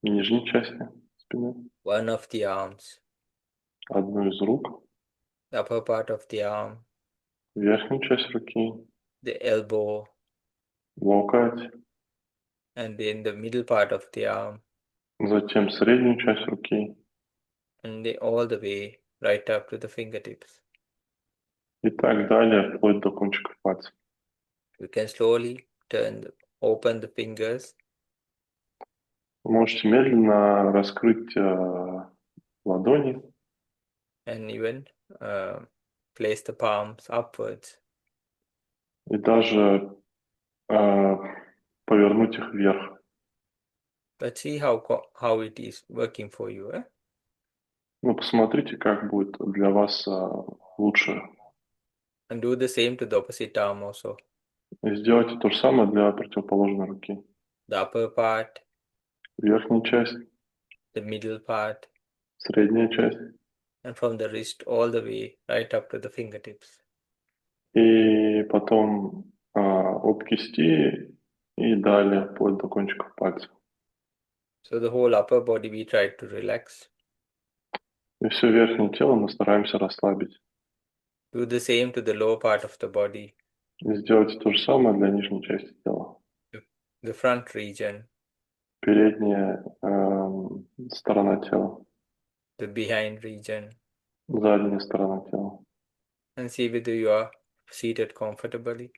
нижней части спины, One of the arms. одну из рук, The upper part of the arm. верхнюю часть руки, The elbow. локоть, And then the middle part of the arm. затем среднюю часть руки And then all the way right up to the fingertips. и так далее, вплоть до кончиков пальцев. You can slowly open the fingers. Вы можете медленно раскрыть ладони And even place the palms upwards. и даже повернуть их вверх. Let's see how it is working for you. Ну, посмотрите, как будет для вас лучше. And do the same to the opposite arm also. И сделайте то же самое для противоположной руки. The upper part, Верхняя часть, the middle part, средняя часть. and from the wrist all the way right up to the fingertips. И потом от кисти и далее, вплоть до кончиков пальцев. So the whole upper body we try to relax. И все верхнее тело мы стараемся расслабить. Do the same to the lower part of the body. И сделайте то же самое для нижней части тела. The front region. Передняя сторона тела. The behind region. Задняя сторона тела. And see whether you are seated comfortably.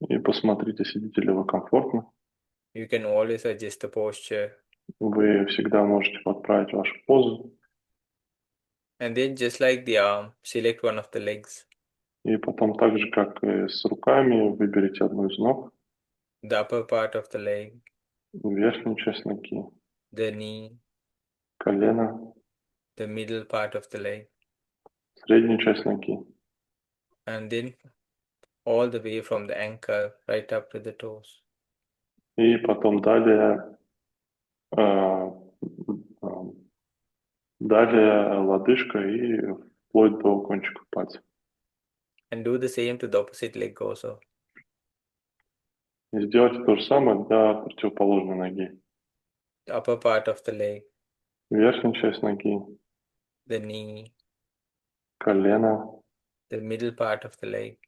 И посмотрите, сидите ли вы комфортно. You can always adjust the posture. Вы всегда можете подправить вашу позу. And then just like the arm, select one of the legs. И потом так же, как и с руками, выберите одну из ног. The upper part of the leg. Верхнюю часть ноги. The knee. Колено. The middle part of the leg. Среднюю часть ноги. And then all the way from the ankle right up to the toes. И потом далее лодыжка и вплоть до кончиков пальцев. And do the same to the opposite leg also. И сделайте то же самое для противоположной ноги. The upper part of the leg. Верхняя часть ноги. The knee. Колено. The middle part of the leg.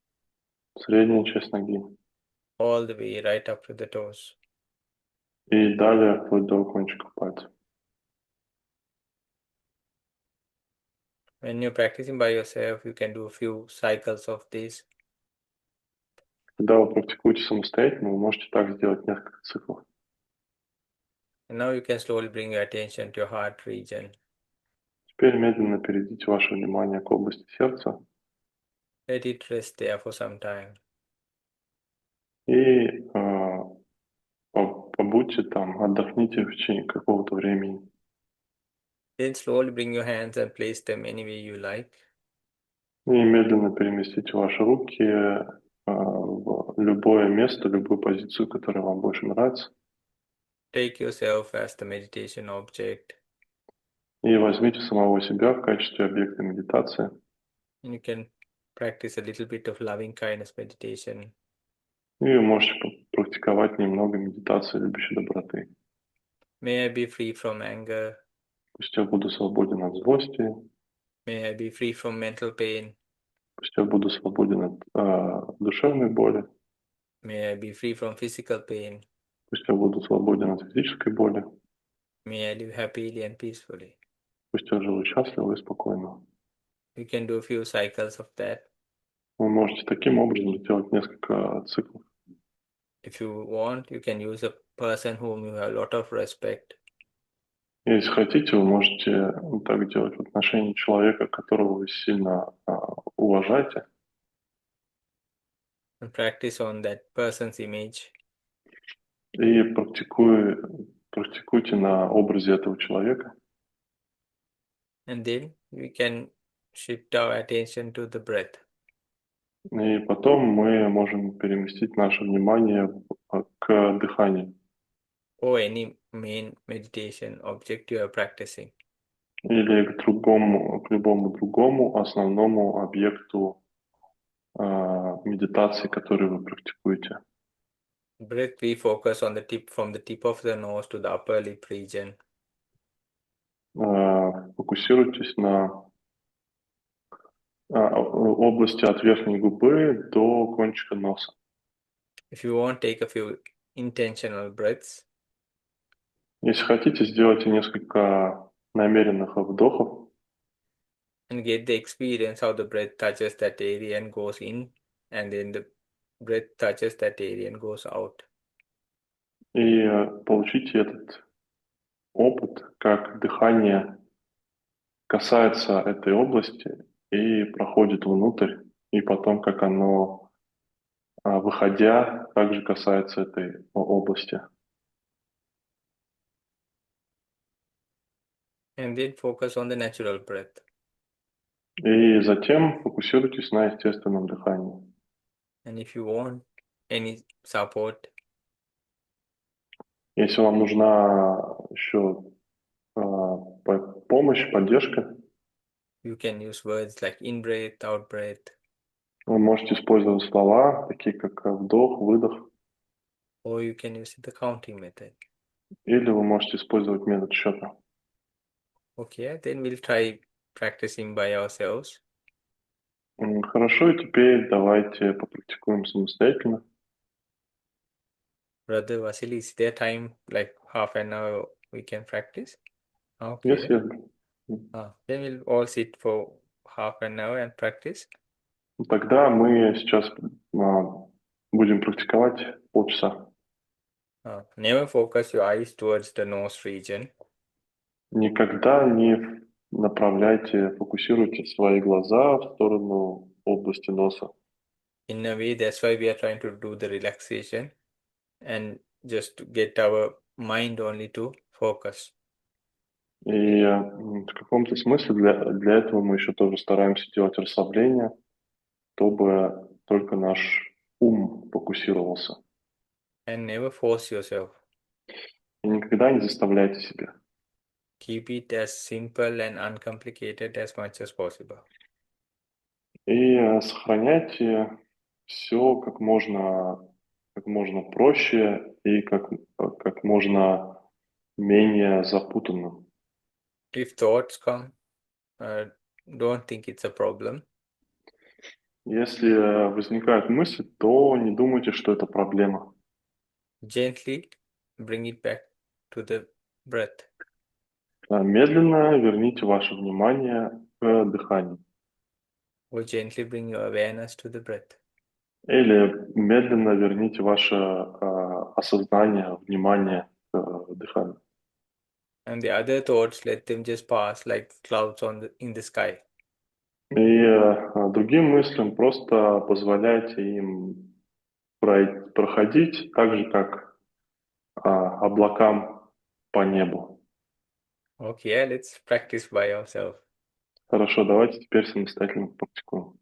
Средняя часть ноги. All the way right up to the toes. И далее вплоть до кончиков пальцев. When you're practicing by yourself, you can do a few cycles of this. Когда вы практикуете самостоятельно, вы можете так сделать несколько циклов. And now you can slowly bring your attention to your heart region. Теперь медленно перейдите ваше внимание к области сердца Let it rest there for some time. и побудьте там, отдохните в течение какого-то времени. Then slowly bring your hands and place them anywhere you like. И медленно переместите ваши руки в любое место, любую позицию, которая вам больше нравится. Take yourself as the meditation object. И возьмите самого себя в качестве объекта медитации. And you can practice a little bit of loving kindness meditation. И вы можете практиковать немного медитации любящей доброты. May I be free from anger. Пусть я буду свободен от злости. May I be free from mental pain. Пусть я буду свободен от душевной боли. May I be free from physical pain. Пусть я буду свободен от физической боли. May I live happily and peacefully. Пусть я живу счастливо и спокойно. You can do a few cycles of that. Вы можете таким образом сделать несколько циклов. If you want, you can use a person whom you have a lot of respect. Если хотите, вы можете так делать в отношении человека, которого вы сильно уважаете. And practice on that person's image. И практикуйте на образе этого человека. And then we can shift our attention to the breath. И потом мы можем переместить наше внимание к дыханию. Or any main meditation object you are practicing. Или к любому другому основному объекту медитации, который вы практикуете. Breath we focus on the tip, from the tip of the nose to the upper lip region. Фокусируйтесь на области от верхней губы до кончика носа. If you want, take a few intentional breaths. Если хотите, сделайте несколько намеренных вдохов. And get the experience how the breath touches that area and goes in, and then the breath touches that area and goes out. И получите этот опыт, как дыхание касается этой области и проходит внутрь, и потом, как оно, выходя, также касается этой области. And then focus on the natural breath. И затем фокусируйтесь на естественном дыхании. And if you want any support, Если вам нужна еще помощь, поддержка, you can use words like in breath, out breath, вы можете использовать слова, такие как вдох, выдох, or you can use the counting method. или вы можете использовать метод счета. Okay, then we'll try practicing by ourselves. Хорошо, и теперь давайте попрактикуем самостоятельно. Brother Vasily, is there time like half an hour we can practice? Okay. Yes, yes. Then we'll all sit for half an hour and practice. Тогда мы сейчас будем практиковать полчаса. Never focus your eyes towards the nose region. Никогда не направляйте, фокусируйте свои глаза в сторону области носа. In a way, that's why we are trying to do the relaxation and just to get our mind only to focus. И в каком-то смысле для этого мы еще тоже стараемся делать расслабление, чтобы только наш ум фокусировался. And never force yourself. И никогда не заставляйте себя. Keep it as simple and uncomplicated as much as possible. И сохраняйте все как можно проще и как можно менее запутанным. If thoughts come, don't think it's a problem. Если возникают мысли, то не думайте, что это проблема. Gently bring it back to the breath. Медленно верните ваше внимание к дыханию. Or gently bring your awareness to the breath. Или медленно верните ваше осознание, внимание к дыханию. And the other thoughts, let them just pass like clouds in the sky. И другим мыслям просто позволяйте им проходить так же, как облакам по небу. Okay, let's practice by ourselves. Хорошо, давайте теперь самостоятельно практикуем.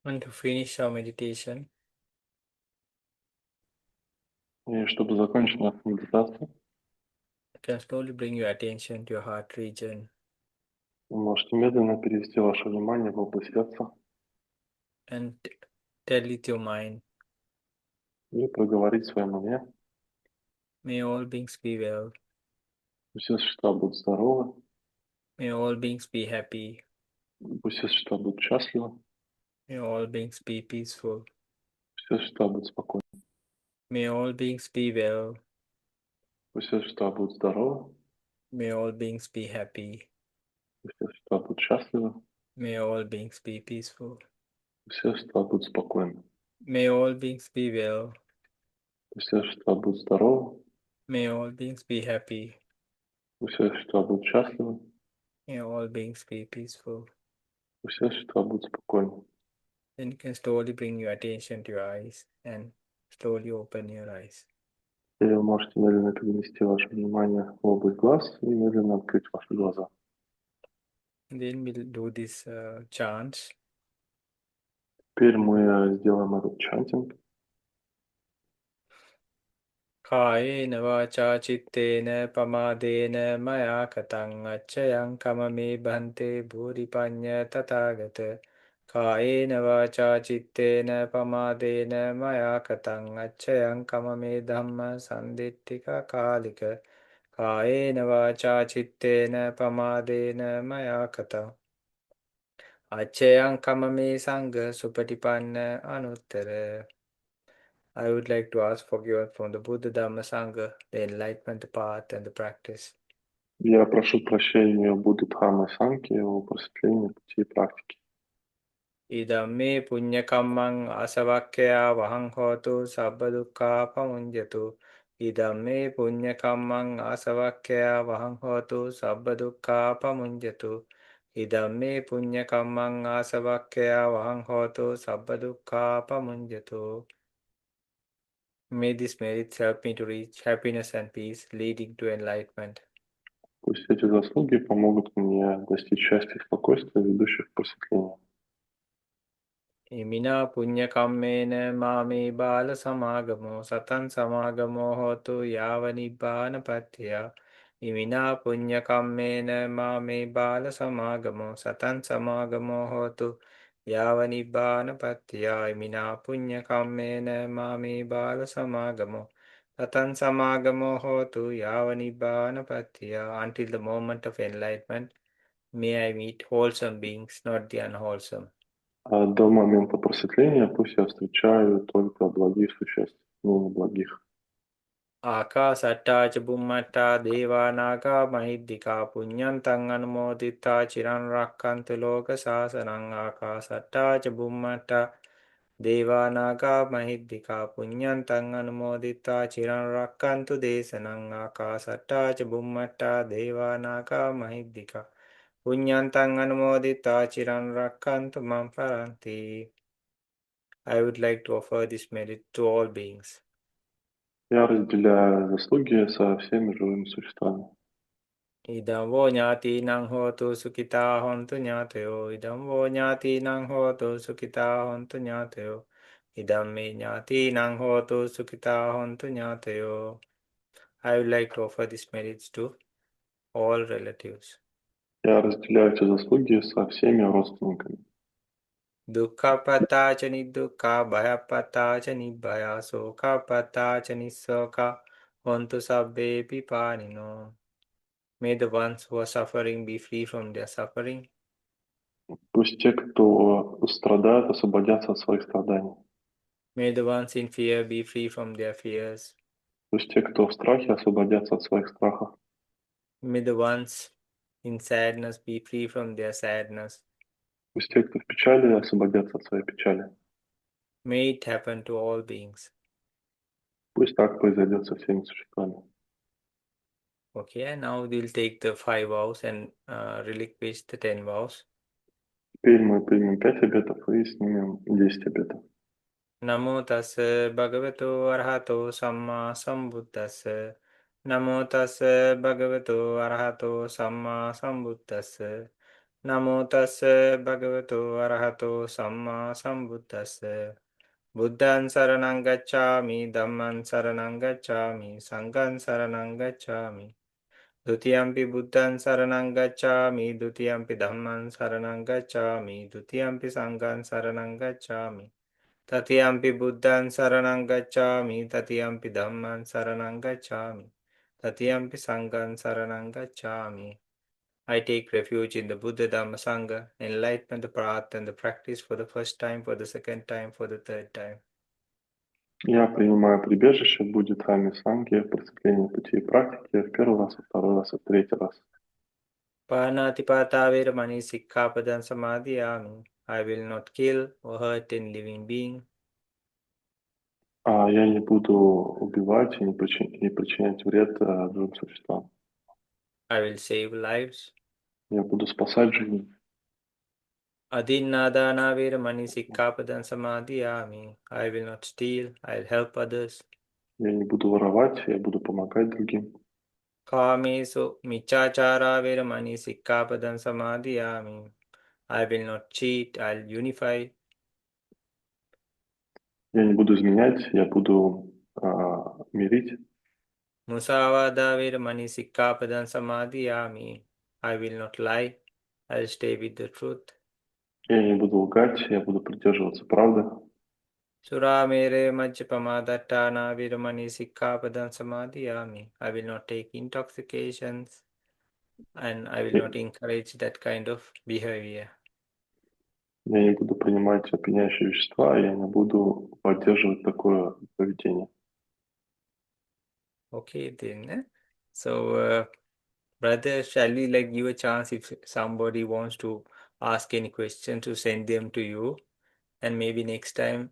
And to finish our meditation, И чтобы закончить нашу медитацию, you can slowly bring your attention to your heart region вы можете медленно перевести ваше внимание в область сердца and tell it your mind. и проговорить в своем уме. May all beings be well. Пусть все существа будут здоровы, May all beings be happy. пусть все существа будут счастливы, May all beings be peaceful. пусть все существа будут спокойны, May all beings be well. пусть все существа будут здоровы, May all beings be happy. пусть все существа будут счастливы, May all beings be peaceful. пусть все существа будут спокойны, May all beings be well. пусть все существа будут здоровы, May all beings be happy. пусть все существа будут счастливы, May all beings be peaceful. пусть все существа будут спокойны. Then you can slowly bring your attention to your eyes and slowly open your eyes. И вы можете медленно перенести ваше внимание в область глаз и медленно открыть ваши глаза. And then we'll do this chant. Теперь мы сделаем этот чантинг. Kāyena vācā cittena pamādena maya katang acchayang kamame bhante bhuripanya tathagata. Kāyena vācā cittena pamādena maya katang acchayang kamame dhamma sandittika kālika. Kāyena vācā cittena pamādena maya katang acchayang kamame sangha supatipanna anuttara. I would like to ask forgiveness from the Buddha, Dhamma, Sangha, the enlightenment, the path, and the practice. Я прошу прощения у Будды, Дхамме, Сангхе, о просветлении, пути и практики. Idamme punyakammang asavakkaya vahang hotu sabba dukkha pamunjatu. Idamme punyakammang asavakkaya vahang hotu sabba dukkha pamunjatu. Idamme punyakammang asavakkaya vahang hotu sabba dukkha pamunjatu. May this merits help me to reach happiness and peace, leading to enlightenment. Пусть эти заслуги помогут мне достичь счастья и спокойствия, ведущих к просветлению. Imina punya kammena mami bala samagamo satan samagamo hotu yava nibbana patya. Imina punya kammena mami bala samagamo satan samagamo hotu yava nibbana patya. Imina punya kammena mami bala samagamo satan samagamo hotu yava nibbana patya. Until the moment of enlightenment, may I meet wholesome beings, not the unwholesome. А до момента просветления пусть я встречаю только благих существ, не благих. Akasattāca bummata devānāgā mahiddhikā puññantaṃ anumodittā ciran rakkantu loka sāsanaṃ. Akasattāca bummata devānāgā mahiddhikā puññantaṃ anumodittā ciran rakkantu desanaṃ. Akasattāca bummata devānāgā mahiddhikā puññantaṃ anumodittā ciran rakkantu maṃ paranti. I would like to offer this merit to all beings. Я разделяю заслуги со всеми живыми существами. Idam vo ñātīnaṃ hotu sukitā hontu ñātayo. Idam vo ñātīnaṃ hotu sukitā hontu ñātayo. Idam me ñātīnaṃ hotu sukitā hontu ñātayo. I would like to offer these merits to all relatives. Я разделяю эти заслуги со всеми родственниками. Dukkhappatā ca nidukkha bhayappatā ca nibbhaya sokappatā ca nissoka hontu sabbe pipānino. May the ones who are suffering be free from their suffering. Пусть те, кто страдает, освободятся от своих страданий. May the ones in fear be free from their fears. Пусть те, кто в страхе, освободятся от своих страхов. May the ones in sadness be free from their sadness. Пусть те, кто в печали, освободятся от своей печали. May it happen to all beings. Пусть так произойдет со всеми существами. Okay, and now we'll take the 5 vows and relinquish the 10 vows. Теперь мы примем 5 обетов и снимем 10 обетов. Namo tassa bhagavato arahato samma sambuddhassa. Namo tassa bhagavato arahato samma sambuddhassa. Namo tassa bhagavato arahato samma sambuddhassa. Buddhan saranang gacchami, Dhamman saranang gacchami, Sangham saranang gacchami. Dutiyampi Buddhan saranang gacchami, Dutiyampi Dhamman saranang gacchami, Dutiyampi Sangham saranang gacchami. Tatiyampi Buddhan saranang gacchami, Tatiyampi Dhamman saranang gacchami, Tatiyampi Sangham saranang gacchami. I take refuge in the Buddha, Dhamma, Sangha, enlightenment, the path, and the practice for the first time, for the second time, for the third time. Я принимаю прибежище в Будде, Дхамме, Сангхе, в просветлении пути и практики в первый раз, во второй раз и в третий раз. Panatipata veramani sikkhapadam samadhiyami. I will not kill or hurt any living being. Я не буду убивать и не причинять вред другим существам. I will save lives. Я буду спасать жизнь. Adinnadana veramani sikkhapadam samadhiyami. I will not steal. I will help others. Я не буду воровать, я буду помогать другим. Kamesu michachara veramani sikkhapadam samadhiyami. I will not cheat. I will unify. Я не буду изменять, я буду мирить. Musavada veramani sikkhapadam samadhiyami. I will not lie. I will stay with the truth. Я не буду лгать, я буду придерживаться правды. Suramere majjapamadatthana viramani sikkhapadam samadhiyami. I will not take intoxications and I will not encourage that kind of behavior. Я не буду принимать опьяняющие вещества, я не буду поддерживать такое поведение. Okay then. So, brother, shall we give a chance if somebody wants to ask any question to send them to you, and maybe next time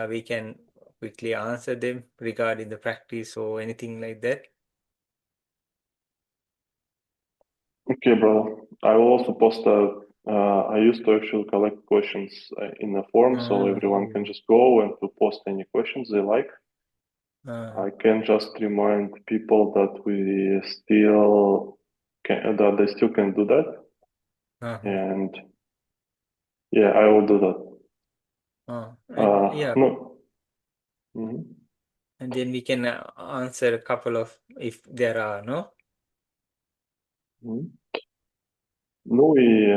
we can quickly answer them regarding the practice or anything like that. Okay, brother. I will also post I used to actually collect questions in a form, so everyone can just go and to post any questions they like. I can just remind people that we still can, that they still can do that. And yeah, I will do that. Yeah. No. Mm-hmm. And then we can answer a couple of, if there are, no? Mm-hmm. Ну и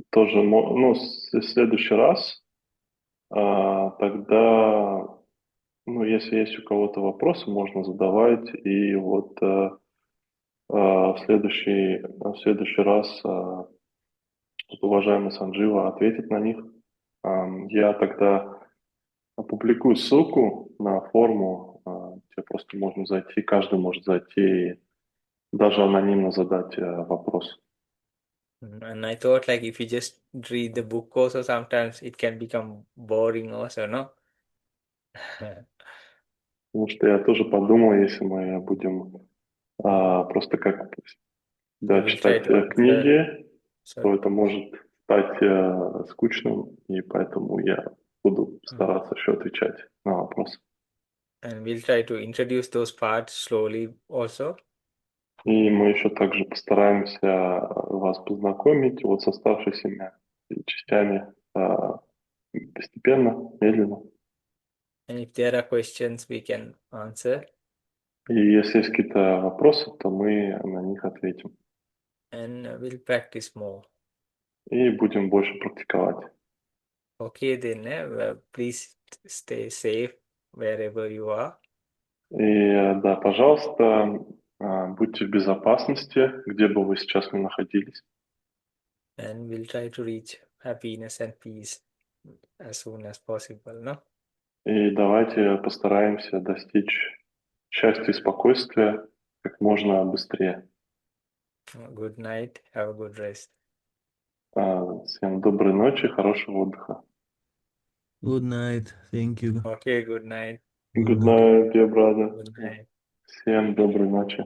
тоже, ну, в следующий раз тогда, ну, если есть у кого-то вопросы, можно задавать, и вот в следующий раз уважаемый Санджива ответит на них. Я тогда опубликую ссылку на форму, где просто можно зайти, каждый может зайти и даже анонимно задать вопрос. And I thought if you just read the book also, sometimes it can become boring also, no? Потому что я тоже подумал, если мы будем просто как читать книги, то это может стать скучным, и поэтому я буду стараться еще отвечать на вопросы. And we'll try to introduce those parts slowly also. И мы еще также постараемся вас познакомить вот с оставшимися частями постепенно, медленно. And if there are questions, we can answer. И если есть какие-то вопросы, то мы на них ответим. And we'll practice more. И будем больше практиковать. Okay, then please stay safe wherever you are. И да, пожалуйста, будьте в безопасности, где бы вы сейчас ни находились. And we'll try to reach happiness and peace as soon as possible, no? И давайте постараемся достичь счастья и спокойствия как можно быстрее. Good night. Have a good rest. Всем доброй ночи, хорошего отдыха. Good night. Thank you. Okay, good night. Good night, dear brother. Good night. Всем доброй ночи.